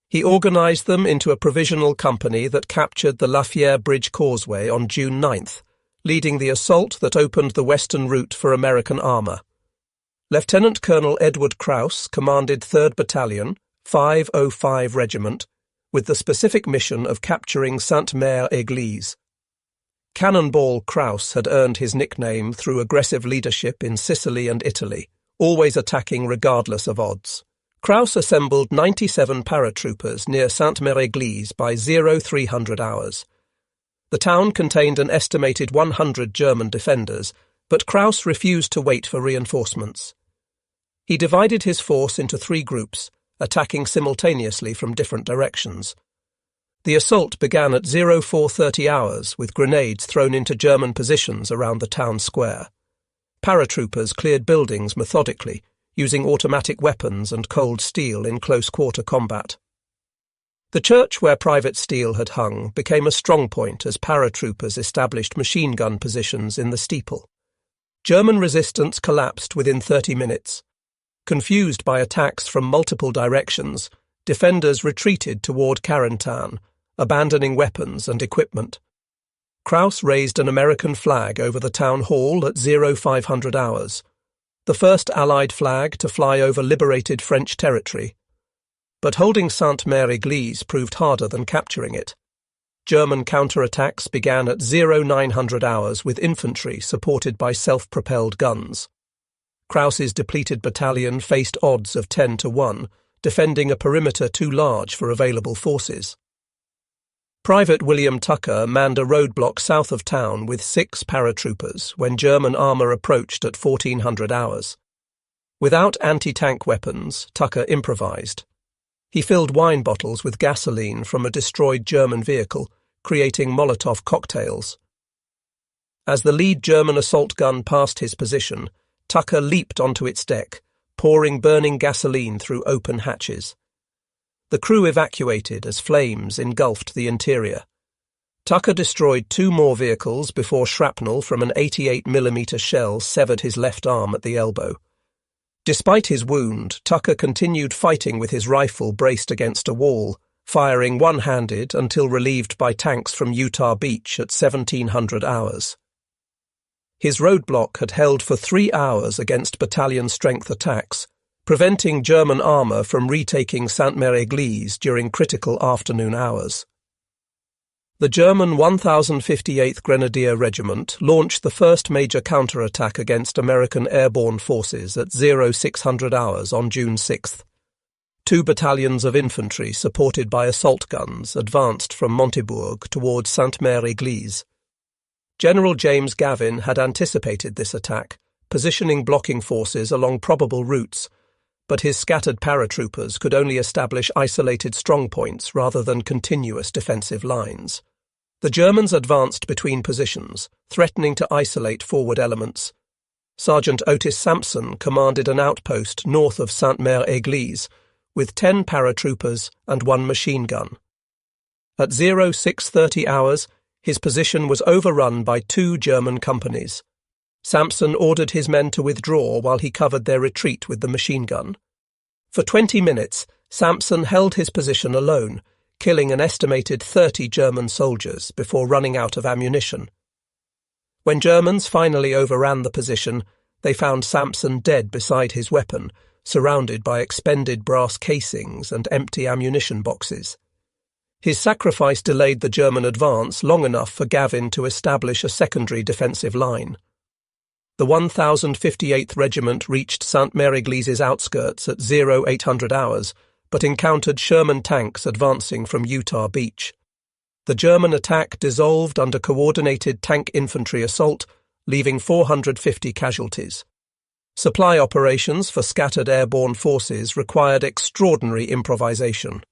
He organised them into a provisional company that captured the Lafayette Bridge Causeway on June 9th, leading the assault that opened the western route for American armour. Lieutenant Colonel Edward Krauss commanded 3rd Battalion, 505 Regiment, with the specific mission of capturing Sainte-Mère-Église. Cannonball Krauss had earned his nickname through aggressive leadership in Sicily and Italy, always attacking regardless of odds. Krauss assembled 97 paratroopers near Sainte-Mère-Église by 0300 hours. The town contained an estimated 100 German defenders, but Krauss refused to wait for reinforcements. He divided his force into 3 groups, attacking simultaneously from different directions. The assault began at 0430 hours with grenades thrown into German positions around the town square. Paratroopers cleared buildings methodically, using automatic weapons and cold steel in close-quarter combat. The church where Private Steele had hung became a strong point as paratroopers established machine gun positions in the steeple. German resistance collapsed within 30 minutes. Confused by attacks from multiple directions, defenders retreated toward Carentan, abandoning weapons and equipment. Krauss raised an American flag over the town hall at 0500 hours, the first Allied flag to fly over liberated French territory. But holding Sainte-Mère-Église proved harder than capturing it. German counterattacks began at 0900 hours with infantry supported by self-propelled guns. Krauss's depleted battalion faced odds of 10-1, defending a perimeter too large for available forces. Private William Tucker manned a roadblock south of town with 6 paratroopers when German armour approached at 1400 hours. Without anti-tank weapons, Tucker improvised. He filled wine bottles with gasoline from a destroyed German vehicle, creating Molotov cocktails. As the lead German assault gun passed his position, Tucker leaped onto its deck, pouring burning gasoline through open hatches. The crew evacuated as flames engulfed the interior. Tucker destroyed 2 more vehicles before shrapnel from an 88mm shell severed his left arm at the elbow. Despite his wound, Tucker continued fighting with his rifle braced against a wall, firing one-handed until relieved by tanks from Utah Beach at 1700 hours. His roadblock had held for 3 hours against battalion-strength attacks, preventing German armour from retaking Sainte-Mère-Église during critical afternoon hours. The German 1058th Grenadier Regiment launched the first major counterattack against American airborne forces at 0600 hours on June 6th. 2 battalions of infantry supported by assault guns advanced from Montebourg towards Sainte-Mère-Église. General James Gavin had anticipated this attack, positioning blocking forces along probable routes, but his scattered paratroopers could only establish isolated strongpoints rather than continuous defensive lines. The Germans advanced between positions, threatening to isolate forward elements. Sergeant Otis Sampson commanded an outpost north of Sainte-Mère-Église, with 10 paratroopers and 1 machine gun. At 0630 hours, his position was overrun by 2 German companies. Sampson ordered his men to withdraw while he covered their retreat with the machine gun. For 20 minutes, Sampson held his position alone, killing an estimated 30 German soldiers before running out of ammunition. When Germans finally overran the position, they found Sampson dead beside his weapon, surrounded by expended brass casings and empty ammunition boxes. His sacrifice delayed the German advance long enough for Gavin to establish a secondary defensive line. The 1058th Regiment reached Sainte-Mère-Église's outskirts at 0800 hours, but encountered Sherman tanks advancing from Utah Beach. The German attack dissolved under coordinated tank infantry assault, leaving 450 casualties. Supply operations for scattered airborne forces required extraordinary improvisation.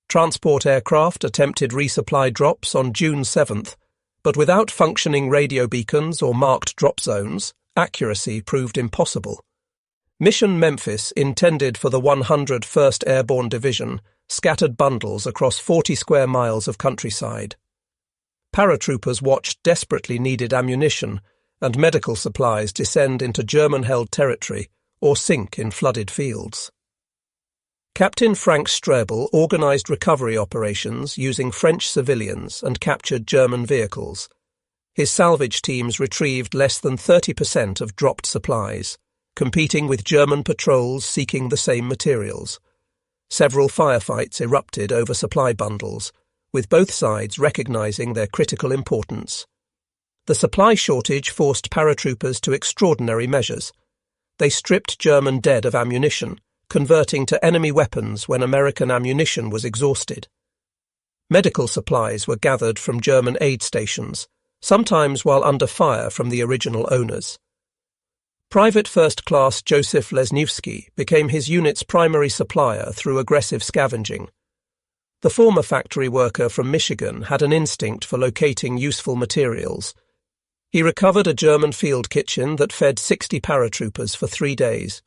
Transport aircraft attempted resupply drops on June 7th, but without functioning radio beacons or marked drop zones, accuracy proved impossible. Mission Memphis, intended for the 101st Airborne Division, scattered bundles across 40 square miles of countryside. Paratroopers watched desperately needed ammunition and medical supplies descend into German-held territory or sink in flooded fields. Captain Frank Strebel organised recovery operations using French civilians and captured German vehicles. His salvage teams retrieved less than 30% of dropped supplies, competing with German patrols seeking the same materials. Several firefights erupted over supply bundles, with both sides recognising their critical importance. The supply shortage forced paratroopers to extraordinary measures. They stripped German dead of ammunition, converting to enemy weapons when American ammunition was exhausted. Medical supplies were gathered from German aid stations, sometimes while under fire from the original owners. Private First Class Joseph Lesniewski became his unit's primary supplier through aggressive scavenging. The former factory worker from Michigan had an instinct for locating useful materials. He recovered a German field kitchen that fed 60 paratroopers for 3 days.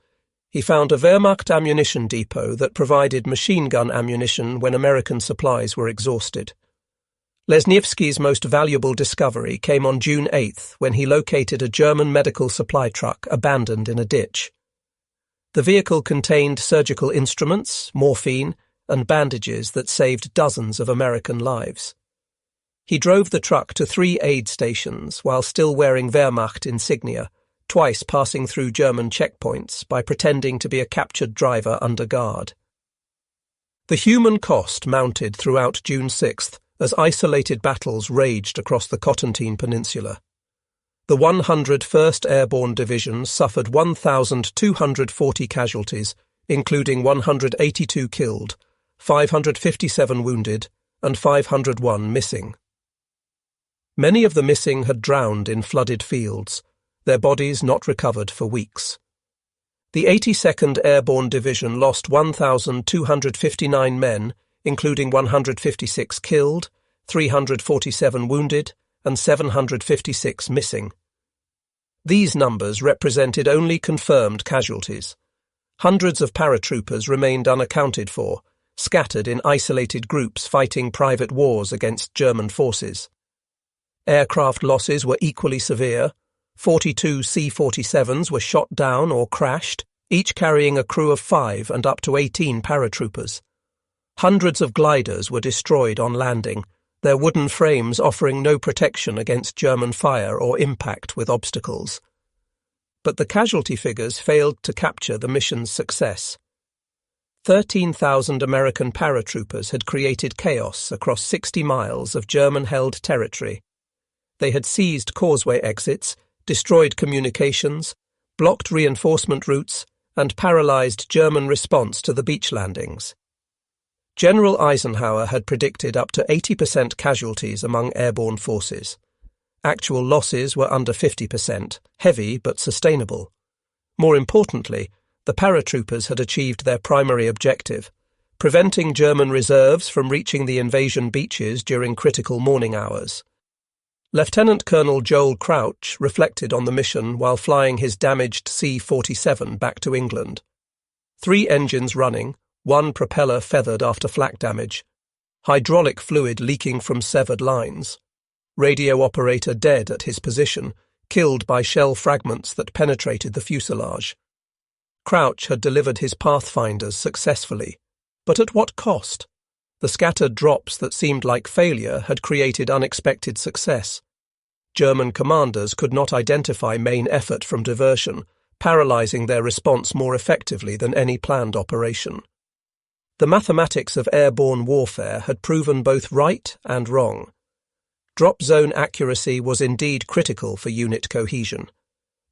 He found a Wehrmacht ammunition depot that provided machine gun ammunition when American supplies were exhausted. Lesniewski's most valuable discovery came on June 8th when he located a German medical supply truck abandoned in a ditch. The vehicle contained surgical instruments, morphine, and bandages that saved dozens of American lives. He drove the truck to 3 aid stations while still wearing Wehrmacht insignia, twice passing through German checkpoints by pretending to be a captured driver under guard. The human cost mounted throughout June 6th as isolated battles raged across the Cotentin Peninsula. The 101st Airborne Division suffered 1,240 casualties, including 182 killed, 557 wounded, and 501 missing. Many of the missing had drowned in flooded fields, their bodies not recovered for weeks. The 82nd Airborne Division lost 1,259 men, including 156 killed, 347 wounded, and 756 missing. These numbers represented only confirmed casualties. Hundreds of paratroopers remained unaccounted for, scattered in isolated groups fighting private wars against German forces. Aircraft losses were equally severe. 42 C-47s were shot down or crashed, each carrying a crew of 5 and up to 18 paratroopers. Hundreds of gliders were destroyed on landing, their wooden frames offering no protection against German fire or impact with obstacles. But the casualty figures failed to capture the mission's success. 13,000 American paratroopers had created chaos across 60 miles of German-held territory. They had seized causeway exits, destroyed communications, blocked reinforcement routes, and paralyzed German response to the beach landings. General Eisenhower had predicted up to 80% casualties among airborne forces. Actual losses were under 50%, heavy but sustainable. More importantly, the paratroopers had achieved their primary objective, preventing German reserves from reaching the invasion beaches during critical morning hours. Lieutenant Colonel Joel Crouch reflected on the mission while flying his damaged C-47 back to England. 3 engines running, 1 propeller feathered after flak damage, hydraulic fluid leaking from severed lines, radio operator dead at his position, killed by shell fragments that penetrated the fuselage. Crouch had delivered his pathfinders successfully, but at what cost? The scattered drops that seemed like failure had created unexpected success. German commanders could not identify main effort from diversion, paralyzing their response more effectively than any planned operation. The mathematics of airborne warfare had proven both right and wrong. Drop zone accuracy was indeed critical for unit cohesion,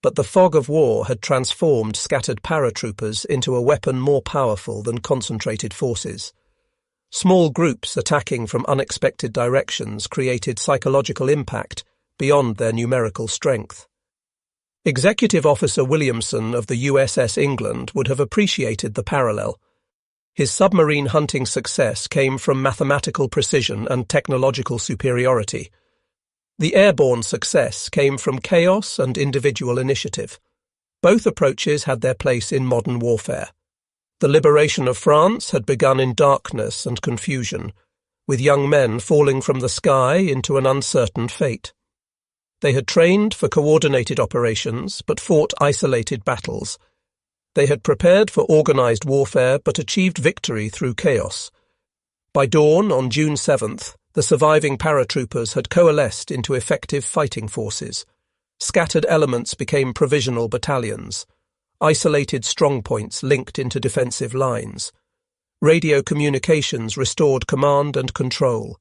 but the fog of war had transformed scattered paratroopers into a weapon more powerful than concentrated forces. Small groups attacking from unexpected directions created psychological impact beyond their numerical strength. Executive Officer Williamson of the USS England would have appreciated the parallel. His submarine hunting success came from mathematical precision and technological superiority. The airborne success came from chaos and individual initiative. Both approaches had their place in modern warfare. The liberation of France had begun in darkness and confusion, with young men falling from the sky into an uncertain fate. They had trained for coordinated operations but fought isolated battles. They had prepared for organized warfare but achieved victory through chaos. By dawn on June 7th, the surviving paratroopers had coalesced into effective fighting forces. Scattered elements became provisional battalions. Isolated strongpoints linked into defensive lines. Radio communications restored command and control.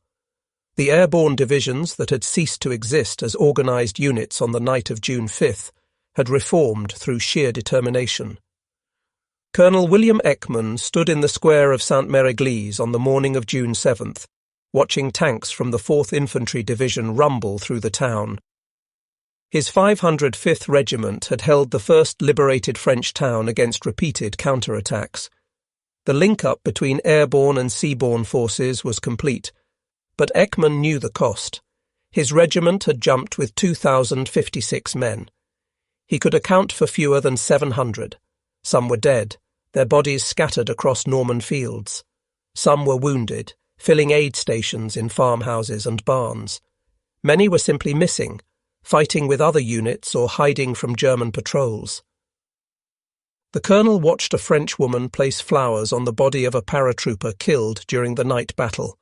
The Airborne Divisions that had ceased to exist as organized units on the night of June 5th had reformed through sheer determination. Colonel William Ekman stood in the square of Sainte-Mère-Église on the morning of June 7th, watching tanks from the 4th Infantry Division rumble through the town. His 505th Regiment had held the first liberated French town against repeated counterattacks. The link-up between airborne and seaborne forces was complete, but Ekman knew the cost. His regiment had jumped with 2,056 men. He could account for fewer than 700. Some were dead, their bodies scattered across Norman fields. Some were wounded, filling aid stations in farmhouses and barns. Many were simply missing, fighting with other units or hiding from German patrols. The colonel watched a French woman place flowers on the body of a paratrooper killed during the night battle.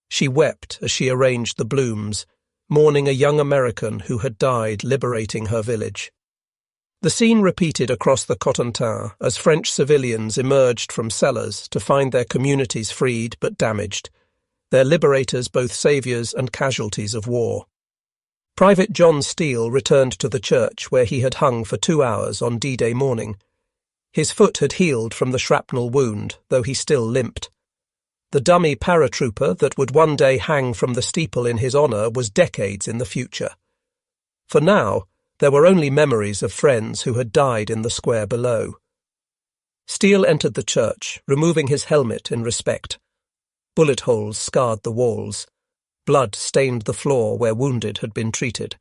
She wept as she arranged the blooms, mourning a young American who had died liberating her village. The scene repeated across the Carentan as French civilians emerged from cellars to find their communities freed but damaged, their liberators both saviours and casualties of war. Private John Steele returned to the church where he had hung for 2 hours on D-Day morning. His foot had healed from the shrapnel wound, though he still limped. The dummy paratrooper that would one day hang from the steeple in his honour was decades in the future. For now, there were only memories of friends who had died in the square below. Steele entered the church, removing his helmet in respect. Bullet holes scarred the walls. Blood stained the floor where wounded had been treated.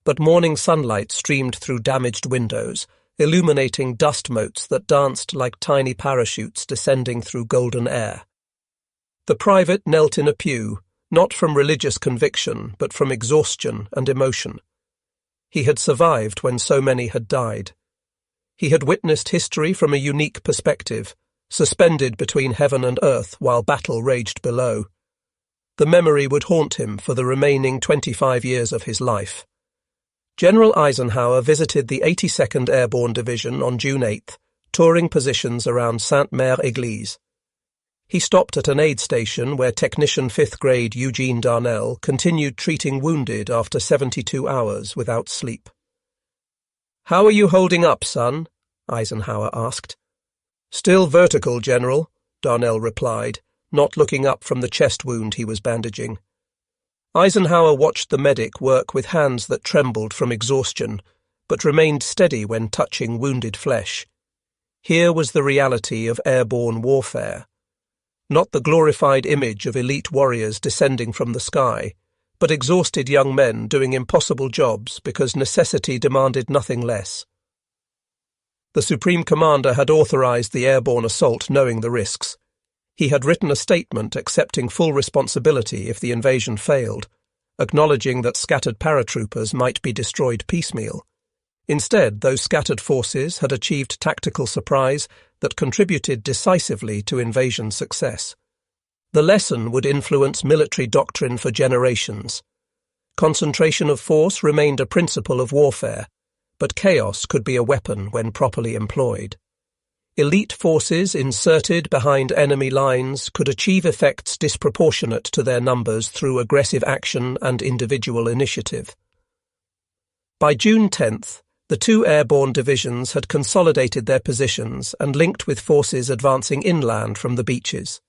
But morning sunlight streamed through damaged windows, illuminating dust motes that danced like tiny parachutes descending through golden air. The private knelt in a pew, not from religious conviction, but from exhaustion and emotion. He had survived when so many had died. He had witnessed history from a unique perspective, suspended between heaven and earth while battle raged below. The memory would haunt him for the remaining 25 years of his life. General Eisenhower visited the 82nd Airborne Division on June 8th, touring positions around Sainte-Mère-Église. He stopped at an aid station where Technician 5th Grade Eugene Darnell continued treating wounded after 72 hours without sleep. "How are you holding up, son?" Eisenhower asked. "Still vertical, General," Darnell replied, not looking up from the chest wound he was bandaging. Eisenhower watched the medic work with hands that trembled from exhaustion, but remained steady when touching wounded flesh. Here was the reality of airborne warfare. Not the glorified image of elite warriors descending from the sky, but exhausted young men doing impossible jobs because necessity demanded nothing less. The Supreme Commander had authorized the airborne assault knowing the risks. He had written a statement accepting full responsibility if the invasion failed, acknowledging that scattered paratroopers might be destroyed piecemeal. Instead, those scattered forces had achieved tactical surprise that contributed decisively to invasion success. The lesson would influence military doctrine for generations. Concentration of force remained a principle of warfare, but chaos could be a weapon when properly employed. Elite forces inserted behind enemy lines could achieve effects disproportionate to their numbers through aggressive action and individual initiative. By June 10th, the two airborne divisions had consolidated their positions and linked with forces advancing inland from the beaches.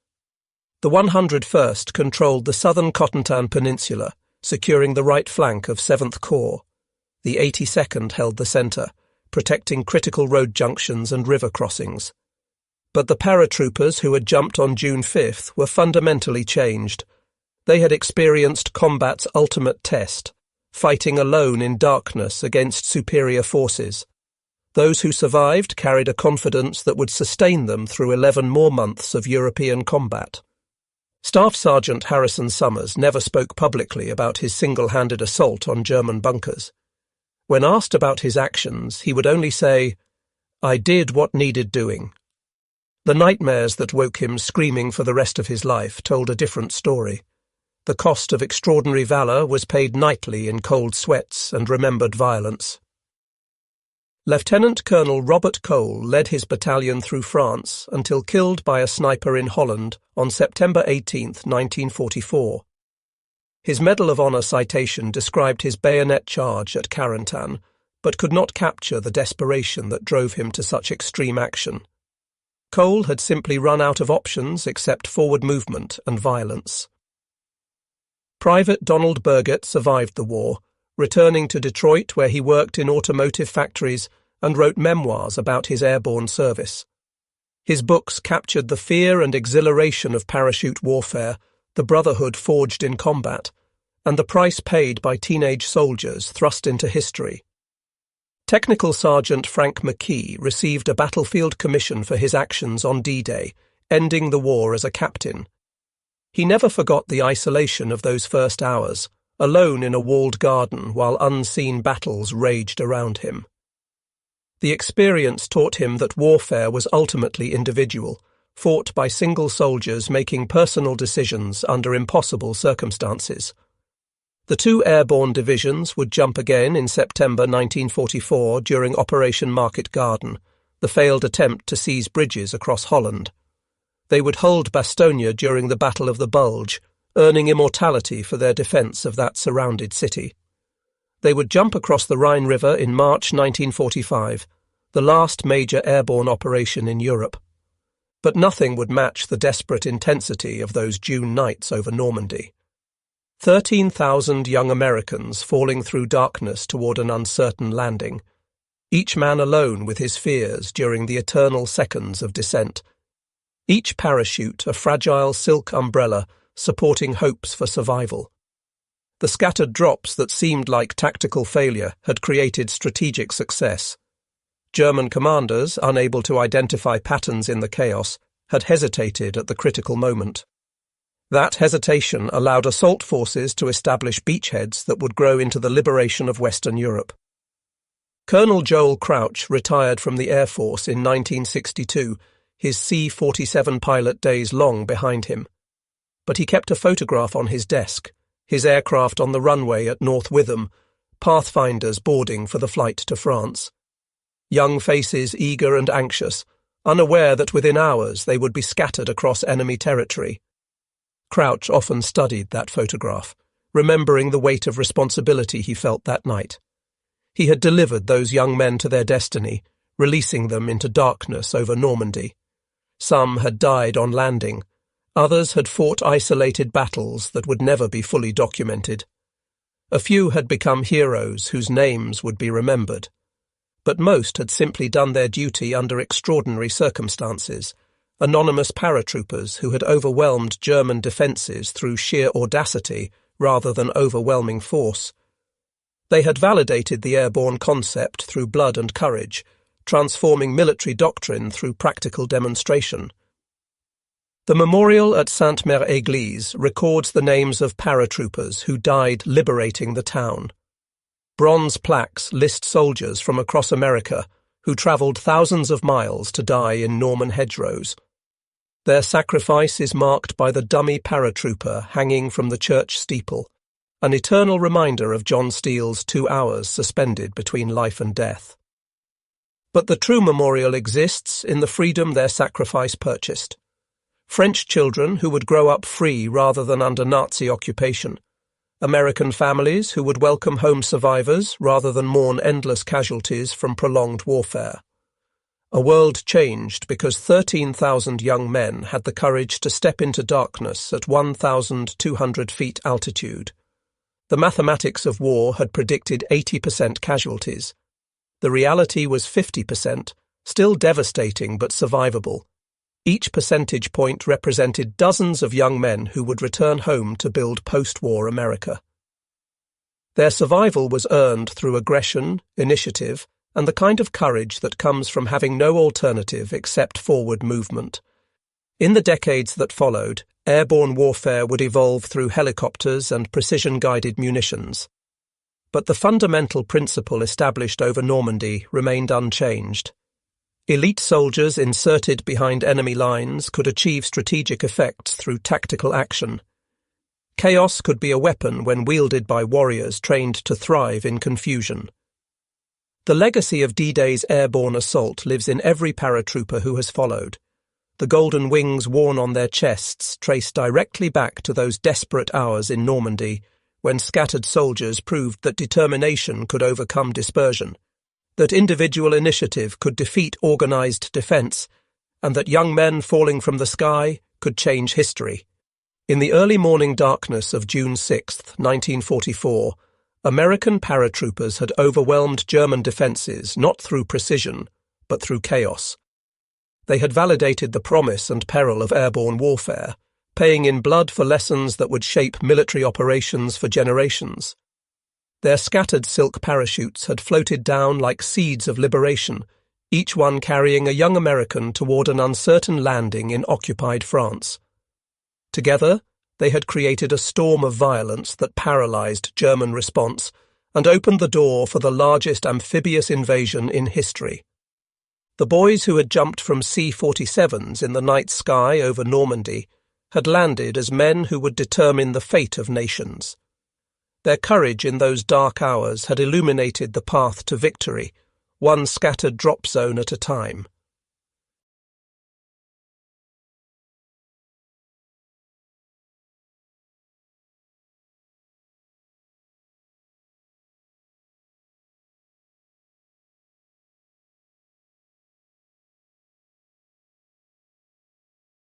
The 101st controlled the southern Carentan Peninsula, securing the right flank of 7th Corps. The 82nd held the centre, protecting critical road junctions and river crossings. But the paratroopers who had jumped on June 5th were fundamentally changed. They had experienced combat's ultimate test, fighting alone in darkness against superior forces. Those who survived carried a confidence that would sustain them through 11 more months of European combat. Staff Sergeant Harrison Summers never spoke publicly about his single-handed assault on German bunkers. When asked about his actions, he would only say, "I did what needed doing." The nightmares that woke him screaming for the rest of his life told a different story. The cost of extraordinary valour was paid nightly in cold sweats and remembered violence. Lieutenant Colonel Robert Cole led his battalion through France until killed by a sniper in Holland on September 18, 1944. His Medal of Honor citation described his bayonet charge at Carentan, but could not capture the desperation that drove him to such extreme action. Cole had simply run out of options except forward movement and violence. Private Donald Burgett survived the war, returning to Detroit where he worked in automotive factories and wrote memoirs about his airborne service. His books captured the fear and exhilaration of parachute warfare, the brotherhood forged in combat, and the price paid by teenage soldiers thrust into history. Technical Sergeant Frank McKee received a battlefield commission for his actions on D-Day, ending the war as a captain. He never forgot the isolation of those first hours, alone in a walled garden while unseen battles raged around him. The experience taught him that warfare was ultimately individual, fought by single soldiers making personal decisions under impossible circumstances. The two airborne divisions would jump again in September 1944 during Operation Market Garden, the failed attempt to seize bridges across Holland. They would hold Bastogne during the Battle of the Bulge, earning immortality for their defence of that surrounded city. They would jump across the Rhine River in March 1945, the last major airborne operation in Europe. But nothing would match the desperate intensity of those June nights over Normandy. 13,000 young Americans falling through darkness toward an uncertain landing, each man alone with his fears during the eternal seconds of descent. Each parachute a fragile silk umbrella supporting hopes for survival. The scattered drops that seemed like tactical failure had created strategic success. German commanders, unable to identify patterns in the chaos, had hesitated at the critical moment. That hesitation allowed assault forces to establish beachheads that would grow into the liberation of Western Europe. Colonel Joel Crouch retired from the Air Force in 1962, his C-47 pilot days long behind him. But he kept a photograph on his desk, his aircraft on the runway at North Witham, pathfinders boarding for the flight to France. Young faces eager and anxious, unaware that within hours they would be scattered across enemy territory. Crouch often studied that photograph, remembering the weight of responsibility he felt that night. He had delivered those young men to their destiny, releasing them into darkness over Normandy. Some had died on landing. Others had fought isolated battles that would never be fully documented. A few had become heroes whose names would be remembered. But most had simply done their duty under extraordinary circumstances, anonymous paratroopers who had overwhelmed German defences through sheer audacity rather than overwhelming force. They had validated the airborne concept through blood and courage, transforming military doctrine through practical demonstration. The memorial at Sainte-Mère-Église records the names of paratroopers who died liberating the town. Bronze plaques list soldiers from across America who travelled thousands of miles to die in Norman hedgerows. Their sacrifice is marked by the dummy paratrooper hanging from the church steeple, an eternal reminder of John Steele's 2 hours suspended between life and death. But the true memorial exists in the freedom their sacrifice purchased. French children who would grow up free rather than under Nazi occupation. American families who would welcome home survivors rather than mourn endless casualties from prolonged warfare. A world changed because 13,000 young men had the courage to step into darkness at 1,200 feet altitude. The mathematics of war had predicted 80% casualties. The reality was 50%, still devastating but survivable. Each percentage point represented dozens of young men who would return home to build post-war America. Their survival was earned through aggression, initiative, and the kind of courage that comes from having no alternative except forward movement. In the decades that followed, airborne warfare would evolve through helicopters and precision-guided munitions. But the fundamental principle established over Normandy remained unchanged. Elite soldiers inserted behind enemy lines could achieve strategic effects through tactical action. Chaos could be a weapon when wielded by warriors trained to thrive in confusion. The legacy of D-Day's airborne assault lives in every paratrooper who has followed. The golden wings worn on their chests trace directly back to those desperate hours in Normandy when scattered soldiers proved that determination could overcome dispersion, that individual initiative could defeat organized defense, and that young men falling from the sky could change history. In the early morning darkness of June 6, 1944, American paratroopers had overwhelmed German defences not through precision, but through chaos. They had validated the promise and peril of airborne warfare, paying in blood for lessons that would shape military operations for generations. Their scattered silk parachutes had floated down like seeds of liberation, each one carrying a young American toward an uncertain landing in occupied France. Together, they had created a storm of violence that paralyzed German response and opened the door for the largest amphibious invasion in history. The boys who had jumped from C-47s in the night sky over Normandy had landed as men who would determine the fate of nations. Their courage in those dark hours had illuminated the path to victory, one scattered drop zone at a time.